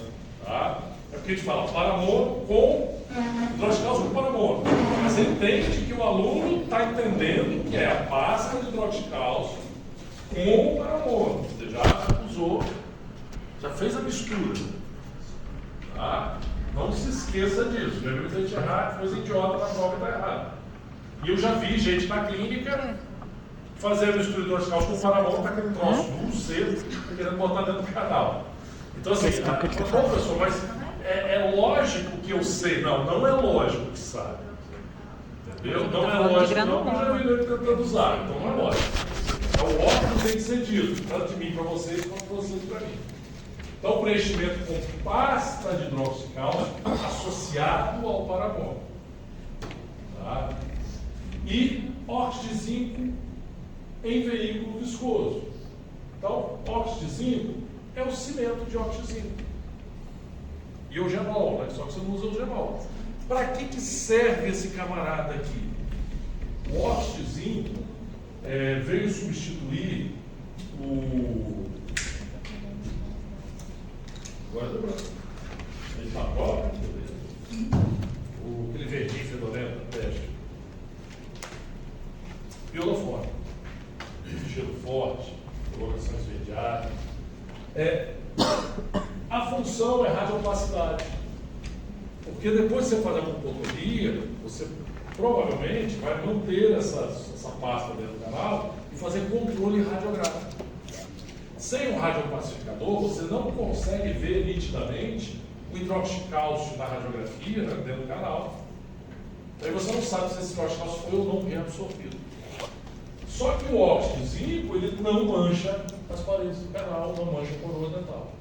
A: tá? É porque a gente fala paramono com hidróxido de cálcio com paramono. Mas você entende que o aluno está entendendo que é a pasta de hidróxido de cálcio com o paramono. Você já usou, já fez a mistura. Tá? Não se esqueça disso. Já viu muita gente errar, coisa idiota na prova que está errada. E eu já vi gente na clínica fazer a mistura de hidróxido de cálcio com o paramono, tá com um troço duro, seco, querendo botar dentro do canal. Então assim, professor, mas é lógico que eu sei. Não é lógico que sabe. Entendeu? Não é lógico não, porque eu já vi ele tentando usar. Então não é lógico. Então o óbvio tem que ser dito, tanto de mim para vocês, quanto de vocês para mim. Então, preenchimento com pasta de hidróxido de cálcio associado ao paramono. Tá? E óxido de zinco em veículo viscoso. Então, óxido de zinco é o cimento de óxido de zinco. E o genol, né? Só que você não usa o genol. Para que serve esse camarada aqui? O óxido de zinco veio substituir o... Agora deu branco. Ele está próprio, aquele verdinho fedorento, teste. Piolofone. Cheiro forte, colocação esverdeada. A função é radiopacidade. Porque depois que você fazer uma pulpotomia, você provavelmente vai manter essa pasta dentro do canal e fazer controle radiográfico. Sem um radiopacificador, você não consegue ver nitidamente o hidróxido de cálcio na radiografia, né, dentro do canal. Aí você não sabe se esse hidróxido de cálcio foi ou não reabsorvido. Só que o óxido de zinco, ele não mancha as paredes do canal, não mancha a coroa dental.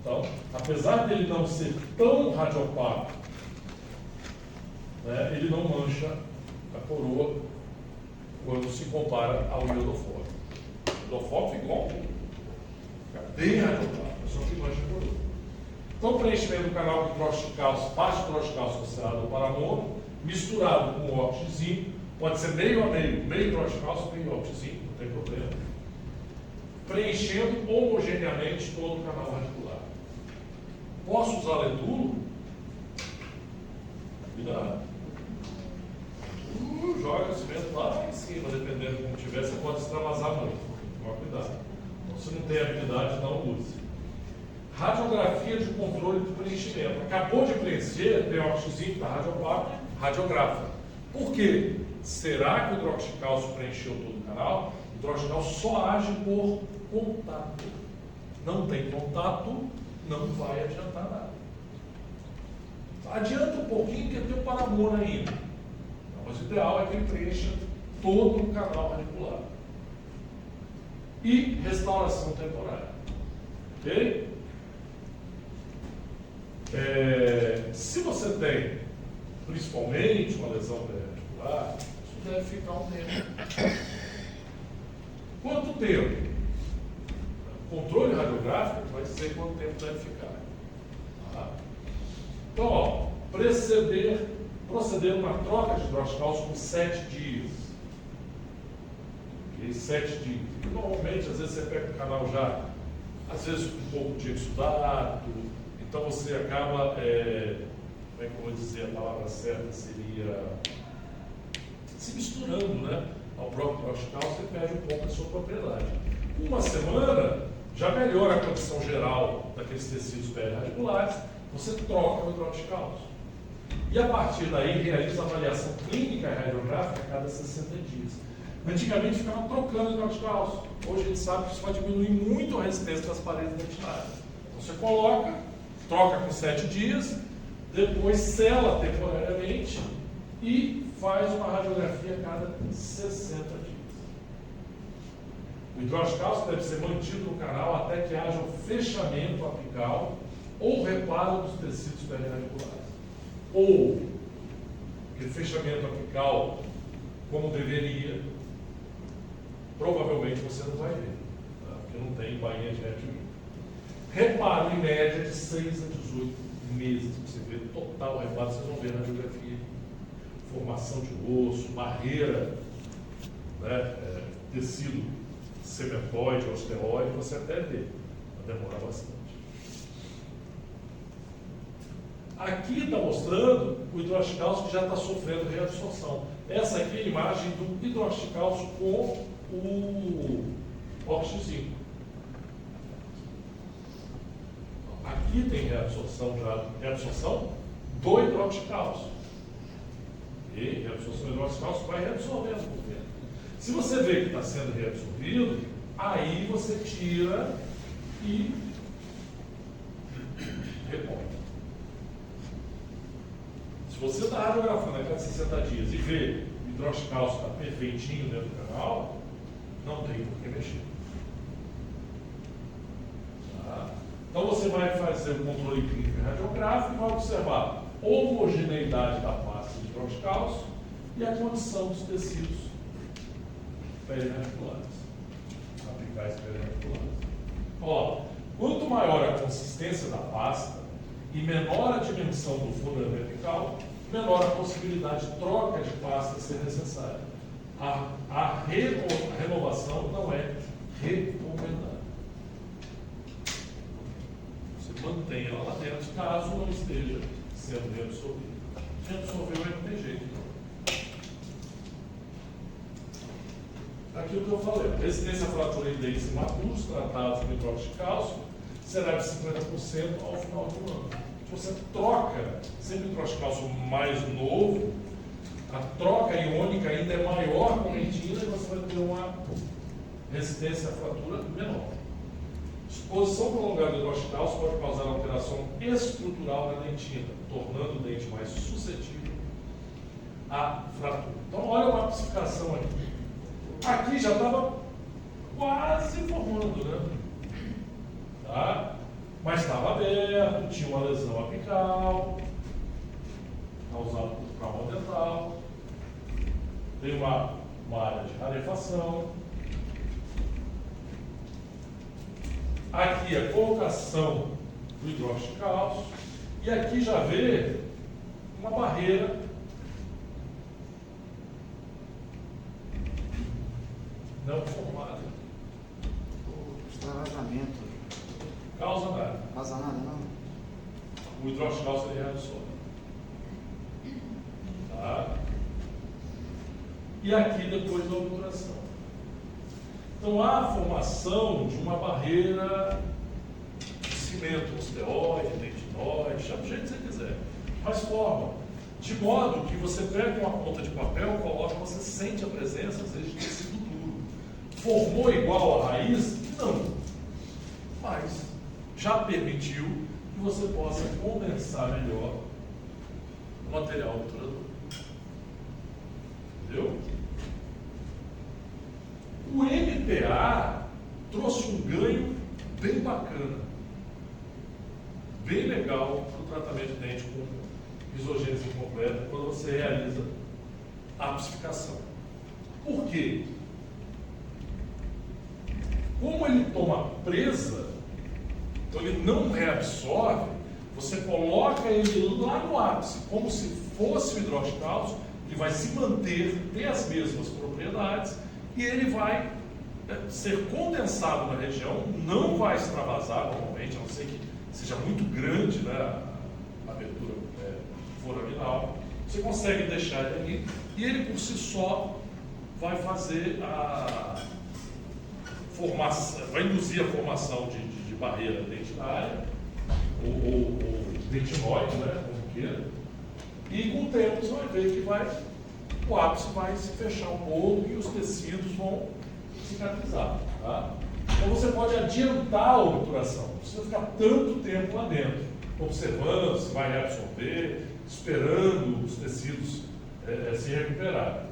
A: Então, apesar dele não ser tão radiopaco, né, ele não mancha a coroa quando se compara ao iodoforme. O iodoforme fica igual bem radiopaco, só que mancha a coroa. Então, preenchimento do canal com hidróxido de cálcio, parte de hidróxido de cálcio associado ao paramono, misturado com óxido de zinco, pode ser meio a meio, meio hidróxido de cálcio, meio óxido de zinco, não tem problema. Preenchendo homogeneamente todo o canal radicular. Posso usar letulo? Cuidado. Joga cimento lá em cima, dependendo de como tiver, você pode extravasar muito. Toma cuidado. Então, se não tem habilidade, não use. Radiografia de controle de preenchimento. Acabou de preencher, tem óxido da radiopaco, radiografa. Por quê? Será que o hidróxido de cálcio preencheu todo o canal? O hidróxido de cálcio só age por contato. Não tem contato, não vai adiantar nada. Adianta um pouquinho porque tem o paramono ainda. Mas o ideal é que ele preencha todo o canal radicular. E restauração temporária. Ok? Se você tem, principalmente, uma lesão periarticular, isso deve ficar um tempo. Quanto tempo? O controle radiográfico vai dizer quanto tempo deve ficar. Tá? Então, ó, proceder uma troca de hidroxicálcio com 7 dias. Ok? 7 dias. E, normalmente, às vezes você pega o canal já, às vezes com um pouco de exudato, então você acaba, como é que eu vou dizer, a palavra certa seria se misturando, né, ao próprio hidroxicálcio, você perde um pouco a sua propriedade. Uma semana já melhora a condição geral daqueles tecidos periradiculares, você troca o hidroxicálcio. E a partir daí realiza a avaliação clínica e radiográfica a cada 60 dias. Antigamente ficava trocando hidroxicálcio. Hoje a gente sabe que isso vai diminuir muito a resistência das paredes dentinárias. Então você coloca, troca com 7 dias, depois sela temporariamente e faz uma radiografia a cada 60 dias. O hidroxicálcio deve ser mantido no canal até que haja o fechamento apical ou reparo dos tecidos periradiculares. Ou aquele fechamento apical como deveria, provavelmente você não vai ver, tá? Porque não tem bainha de reto. Reparo em média de 6 a 18 meses. Você vê total reparo, vocês vão ver na radiografia. Formação de osso, barreira, né? Tecido cementoide, osteoide, você até vê, vai demorar bastante. Aqui está mostrando o hidroxicálcio que já está sofrendo reabsorção. Essa aqui é a imagem do hidroxicálcio com o óxido de zinco. Aqui tem reabsorção já, reabsorção do hidroxicálcio. E reabsorção do hidroxicálcio vai reabsorvendo por dentro. Se você vê que está sendo reabsorvido, aí você tira e repõe. Se você está radiografando a cada 60 dias e vê o hidroxicálcio está perfeitinho dentro do canal, não tem por que mexer. Tá? Então você vai fazer o controle clínico e radiográfico e vai observar a homogeneidade da pasta de hidroxicálcio e a condição dos tecidos periradiculares, apicais periradiculares. Ó, quanto maior a consistência da pasta e menor a dimensão do fundo apical, menor a possibilidade de troca de pasta ser necessária. A renovação não é recomendada. Você mantém ela lá dentro, caso não esteja sendo reabsorvida. Reabsorveu, não tem jeito. Aquilo que eu falei, resistência à fratura em dentes imaturos tratados com hidroxicálcio será de 50% ao final do ano. Se você troca sempre o hidroxicálcio mais novo, a troca iônica ainda é maior com dentina e você vai ter uma resistência à fratura menor. Exposição prolongada do hidroxicálcio pode causar alteração estrutural na dentina, tornando o dente mais suscetível à fratura. Então, olha uma apsificação aqui. Aqui já estava quase formando, né? Tá? Mas estava aberto, tinha uma lesão apical, causada por trauma dental, tem uma área de rarefação. Aqui a colocação do hidroxicálcio, e aqui já vê uma barreira não formada.
B: O extravasamento.
A: Causa nada.
B: Causa nada, não?
A: O hidroxicálcio ele reabsorve. Tá? E aqui depois da obturação. Então há a formação de uma barreira de cimento osteoide, dentinoide, chama do jeito que você quiser. Mas forma. De modo que você pega uma ponta de papel, coloca, você sente a presença, às vezes, de tecido duro. Formou igual a raiz? Não. Mas já permitiu que você possa condensar melhor o material obturador. Entendeu? O MPA trouxe um ganho bem bacana, bem legal para o tratamento de dente com isogênese incompleta quando você realiza a apsificação. Por quê? Como ele toma presa, então ele não reabsorve, você coloca ele lá no ápice, como se fosse o hidróxido de cálcio, que vai se manter, ter as mesmas propriedades, e ele vai ser condensado na região, não vai extravasar normalmente, a não ser que seja muito grande, né, a abertura foraminal. Você consegue deixar ele ali, e ele por si só vai fazer a formação, vai induzir a formação de barreira dentinária, ou dentinoide, né, como queira, e com o tempo você vai ver que o ápice vai se fechar um pouco e os tecidos vão cicatrizar. Tá? Então você pode adiantar a obturação, não precisa ficar tanto tempo lá dentro, observando se vai reabsorver, esperando os tecidos se recuperarem.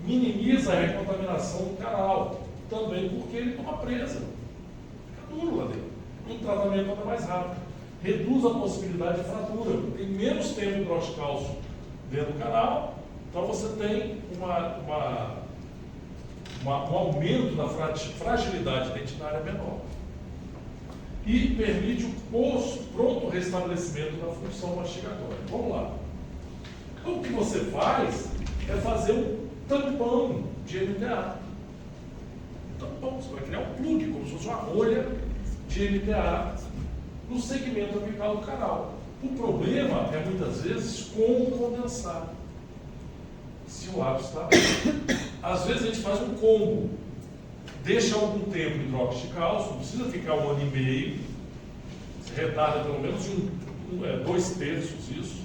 A: Minimiza a recontaminação do canal, também porque ele toma presa, fica duro lá dentro. E o tratamento anda mais rápido. Reduz a possibilidade de fratura, tem menos tempo de hidróxido de cálcio dentro do canal, então você tem um aumento da fragilidade dentinária menor. E permite o pronto restabelecimento da função mastigatória. Vamos lá. Então o que você faz é fazer um tampão de MTA. Tampão, você vai criar um plug, como se fosse uma rolha de MTA no segmento apical do canal. O problema é muitas vezes como condensar. Se o ápice está bem. Às vezes a gente faz um combo. Deixa algum tempo de hidróxido de cálcio, não precisa ficar 1 ano e meio. Você retarda pelo menos 2/3 isso.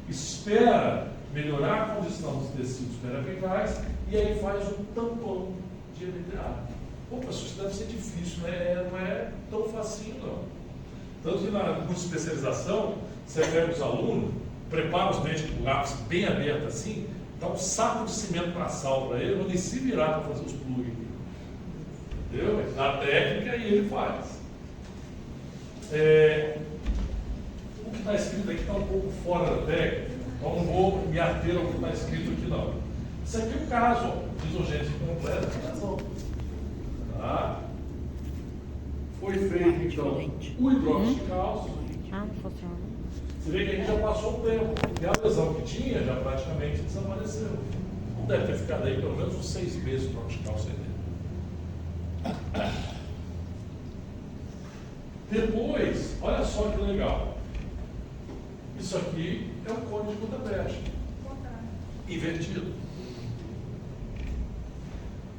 A: Espera melhorar a condição dos tecidos periapicais e aí faz um tampão de MTA. Pô, pessoal, isso deve ser difícil, né? Não é tão facinho, não. Tanto que na curso de especialização, você pega os alunos, prepara os dentes com o lápis bem aberto assim, dá um saco de cimento nasal para ele, ele se virar para fazer os plugs. Entendeu? Dá a técnica e ele faz. O que está escrito aqui está um pouco fora da técnica, então não vou me ater ao que está escrito aqui não. Isso aqui é um caso, ó, isogênese completa, tá? Foi feito então o hidróxido de cálcio.
C: Ah, não funciona.
A: Você vê que aqui já passou um tempo, e a lesão que tinha já praticamente desapareceu. Não deve ter ficado aí pelo menos uns 6 meses o hidróxido de cálcio dele. Depois, olha só que legal. Isso aqui é um cone de Gutenberg invertido.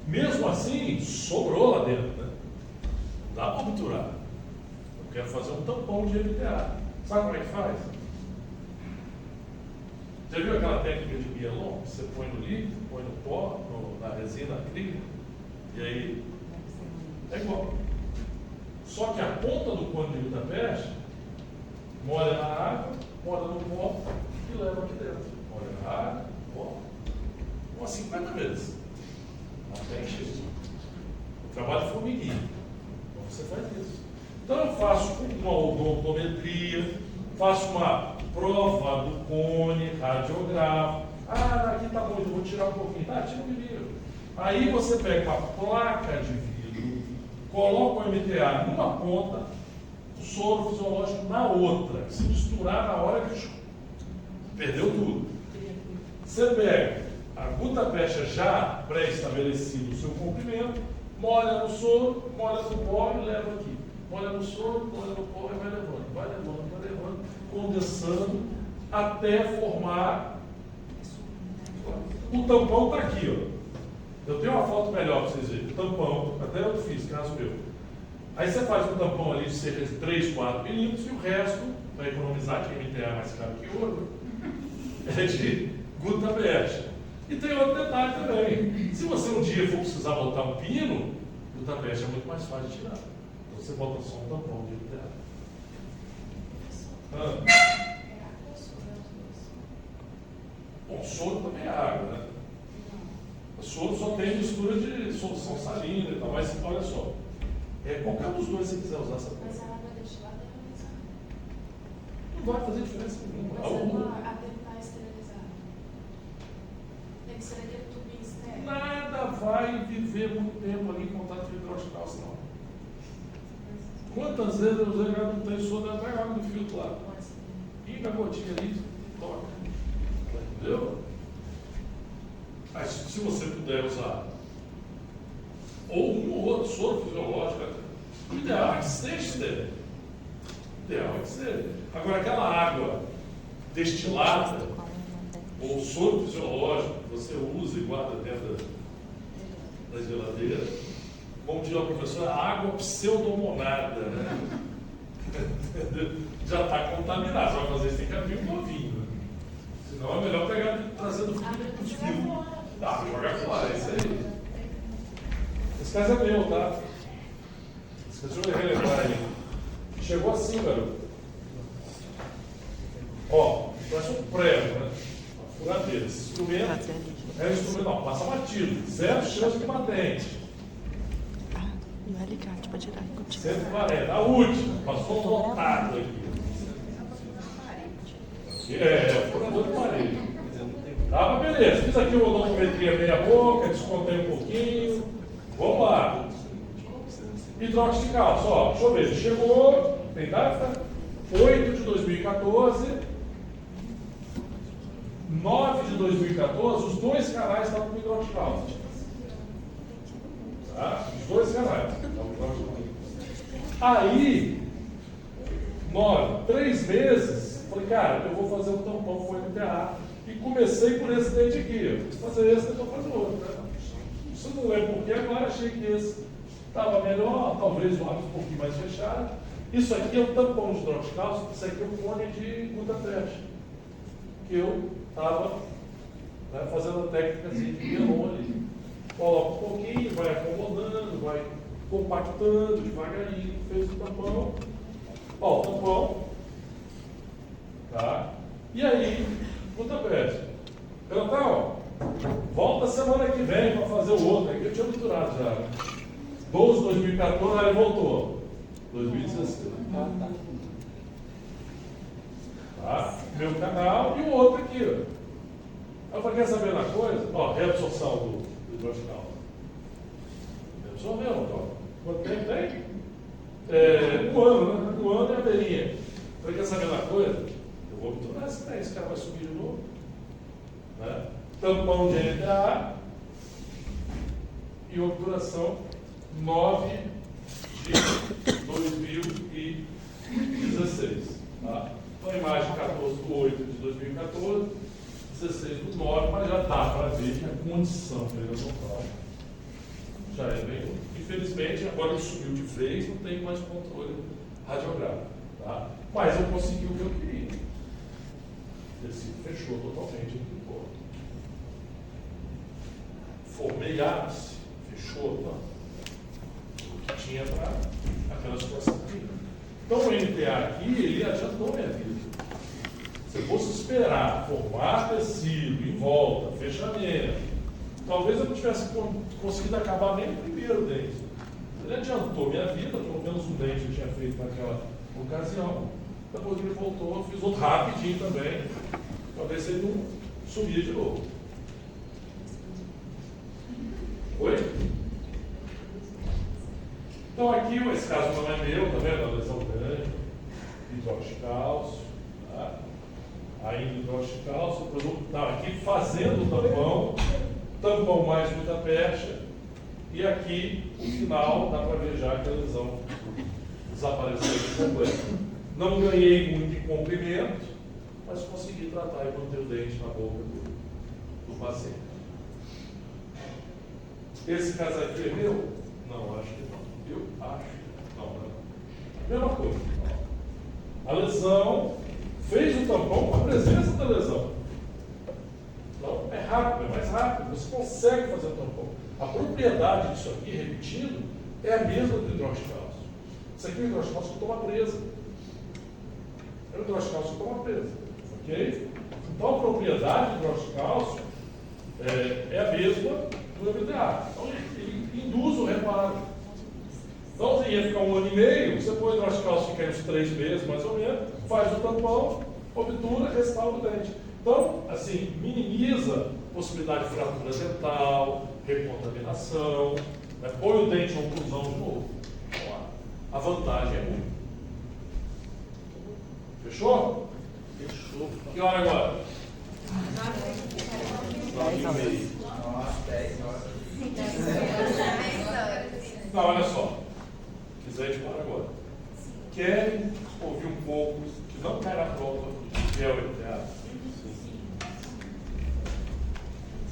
A: Mesmo assim, sobrou lá dentro, né? Dá para obturar. Eu quero fazer um tampão de MTA. Sabe como é que faz? Já viu aquela técnica de Bielon? Você põe no líquido, põe no pó, na resina acrílica, e aí é igual. Só que a ponta do cone de Gutenberg molha na água, molha no pó e leva aqui dentro. Molha na água, pó, umas 50 vezes. Até encher. Trabalho de formiguinha. Então você faz isso. Então eu faço uma odontometria, faço uma prova do cone, radiografo. Ah, aqui tá bom, eu vou tirar um pouquinho. Tá, tira um vidro. Aí você pega uma placa de vidro, coloca o MTA numa ponta, o soro fisiológico na outra. Se misturar na hora que perdeu tudo. Você pega a gutta-percha já pré-estabelecido o seu comprimento, molha no soro, molha no pó e leva aqui. Molha no soro, molha no pó e vai levando, condensando até formar. O tampão está aqui, ó. Eu tenho uma foto melhor para vocês verem. O tampão, até eu fiz, caso meu. Aí você faz um tampão ali de cerca de 3, 4 milímetros e o resto, para economizar, que MTA é mais caro que ouro, é de gutta-percha. E tem outro detalhe também. Se você um dia for precisar botar um pino, gutta-percha é muito mais fácil de tirar. Então você bota só um tampão de MTA. Bom, soro também é água, né? O soro só tem mistura de solução salina e tal, mas olha só. Qualquer um dos dois se quiser usar essa coisa.
F: Mas a água destilada é
A: Não vai fazer diferença nenhuma.
F: mas a tentar esterilizar. Tem que ser aquele tubinho externo.
A: Nada vai viver muito tempo ali em contato com hidróxido de cálcio, não. Quantas vezes eu usei água não tem soro, vai água do filtro lá. pinga a gotinha ali, toca. Entendeu? Mas se você puder usar ou um ou outro soro fisiológico, o ideal é que esteja. O ideal é que esteja. Agora, aquela água destilada ou soro fisiológico que você usa e guarda dentro da geladeira, como diz a professora, água pseudomonada, né? Já está contaminado, só que às vezes tem que abrir um novinho. Né? Senão é melhor pegar trazendo do fio. Tá, joga fora, é isso aí. Esse caso é meu, tá? Deixa eu relembrar aí. Chegou assim, garoto. Ó, parece um prego, né? Uma furadeira. Esse instrumento é um instrumento, não, passa batido. Zero chance de patente.
H: E o alicate para tirar a gotinha.
A: 140. A última, passou lotado aqui. É, furador de parede. Tá, mas beleza. Fiz aqui uma odometria meia boca, descontei um pouquinho. Vamos lá. Hidróxido de cálcio, ó, deixa eu ver. Chegou, tem data? 8 de 2014. 9 de 2014, os dois canais estavam com hidróxido de cálcio. Tá? Os dois canais estavam com hidróxido de cálcio. Aí, 3 meses, falei, cara, eu vou fazer um tampão com o MTA. E comecei por esse dente aqui. Eu quis fazer esse, depois fazer outro. Né? Isso não lembro porque agora achei que esse estava melhor, talvez o lábio um pouquinho mais fechado. Isso aqui é um tampão de hidróxido de cálcio, isso aqui é um cone de Gudatrash. Que eu estava fazendo a técnica de melon ali. Coloca um pouquinho, vai acomodando, vai compactando devagarinho, fez o tampão. Ó, o tampão. Tá? E aí, Gudatrash. Então, volta semana que vem para fazer o outro. Aqui eu tinha misturado já. 12 de 2014, aí voltou. 2016. Tá? Meu canal e o outro aqui, ó. Eu falei, quer saber uma coisa? Ó, reabsorção do hidróxido de cálcio. Reabsorveu, ó. Quanto tempo tem? 1 ano, né? 1 ano é a beirinha. Eu falei, quer saber uma coisa? Eu vou obturar esse cara vai subir de novo. Né? Tampão de NTA e obturação 9 de 2016. Tá? Então, a imagem 14 de 8 de 2014, 16 do 9, mas já dá para ver que a condição periodontal já é bem boa. Infelizmente, agora ele subiu de vez, não tem mais controle radiográfico. Tá? Mas eu consegui o que eu queria. O tecido fechou totalmente aqui. Formei ápice, fechou, tá? O que tinha para aquela situação aqui. Então o NTA aqui, ele adiantou minha vida. Se eu fosse esperar formar tecido em volta, fechamento, talvez eu não tivesse conseguido acabar nem o primeiro dente. Ele adiantou minha vida, pelo menos um dente eu tinha feito naquela ocasião. Depois ele voltou, eu fiz outro rapidinho também, para ver se ele não sumia de novo. Oi? Então aqui, esse caso não é meu, tá vendo? A lesão grande, hidróxido de cálcio, tá? Ainda hidróxido de cálcio, o produto está aqui fazendo o tampão mais muita percha, e aqui, o final, dá para ver já que a lesão desapareceu de completo. Não ganhei muito em comprimento, mas consegui tratar e manter o dente na boca do paciente. Esse caso aqui é meu? Não, acho que não. Eu acho que não. Mesma coisa. A lesão fez o tampão com a presença da lesão. Então, é rápido, é mais rápido. Você consegue fazer o tampão. A propriedade disso aqui, repetindo, é a mesma do hidróxido de cálcio. Isso aqui é o hidróxido de cálcio que toma presa. É o hidróxido de cálcio que toma presa. Ok? Então, a propriedade do hidróxido de cálcio é a mesma do MTA. Então, ele induz o reparo. Então, você ia ficar 1 ano e meio, você põe o hidróxido de cálcio, fica uns 3 meses, mais ou menos, faz o tampão, obtura, restaura o dente. Então, assim, minimiza a possibilidade de fratura dental, recontaminação, né? Põe o dente na oclusão de novo. Então, a vantagem é muito. Fechou?
G: Fechou.
A: Que hora agora?
G: 9h30.
A: Não, olha só. Se quiser, a gente para agora. Querem ouvir um pouco, que não cai na prova, que é o teatro?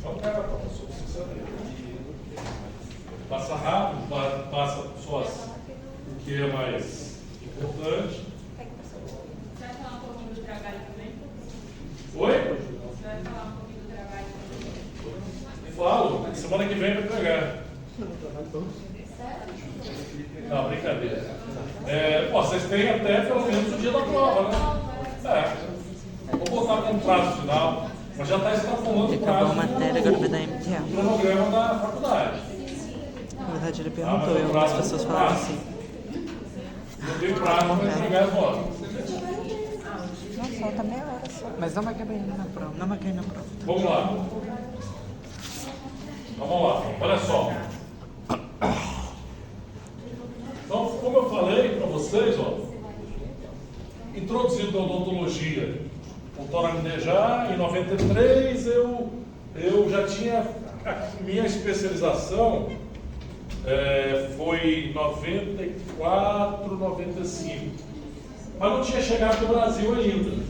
A: Não cai na prova, só você saber. Passa rápido, passa só o que é mais importante.
F: Você vai falar um pouquinho do trabalho também?
A: Oi?
F: Você vai falar um pouquinho do trabalho também?
A: Falo, semana que vem vai pegar. Não, brincadeira. Vocês têm até pelo menos o dia da prova, né? Vou botar como prazo final, mas já está extrapolando o prazo
H: Acabou a matéria, agora vai dar MTA.
A: do cronograma da faculdade.
H: Na verdade, ele perguntou e algumas pessoas falaram assim.
A: Não tem prazo para entregar as notas.
C: Nossa, falta meia hora só.
H: Mas não vai cair na prova, não vai cair na prova.
A: Vamos lá. Vamos lá, olha só. Então, como eu falei para vocês, introduzido a odontologia com Toraminejá, em 93 eu já tinha a minha especialização, foi em 94, 95, mas não tinha chegado no Brasil ainda.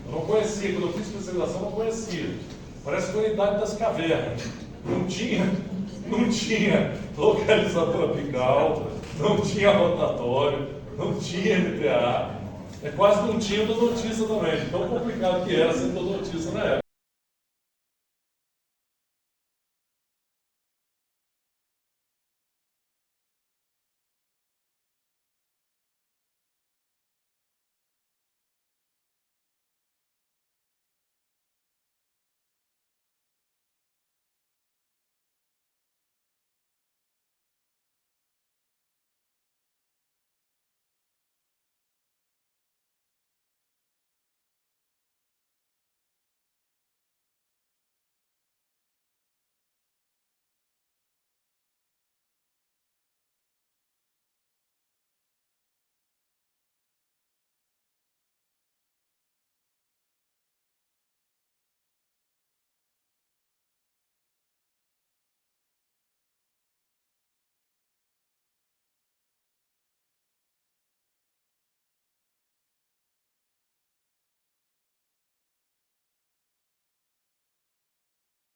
A: Eu não conhecia, quando eu fiz especialização, não conhecia. Parece que foi a Idade das Cavernas. Não tinha localizador apical, não tinha rotatório, não tinha MTA. Quase não tinha odontista também, de tão complicado que era ser odontista na época.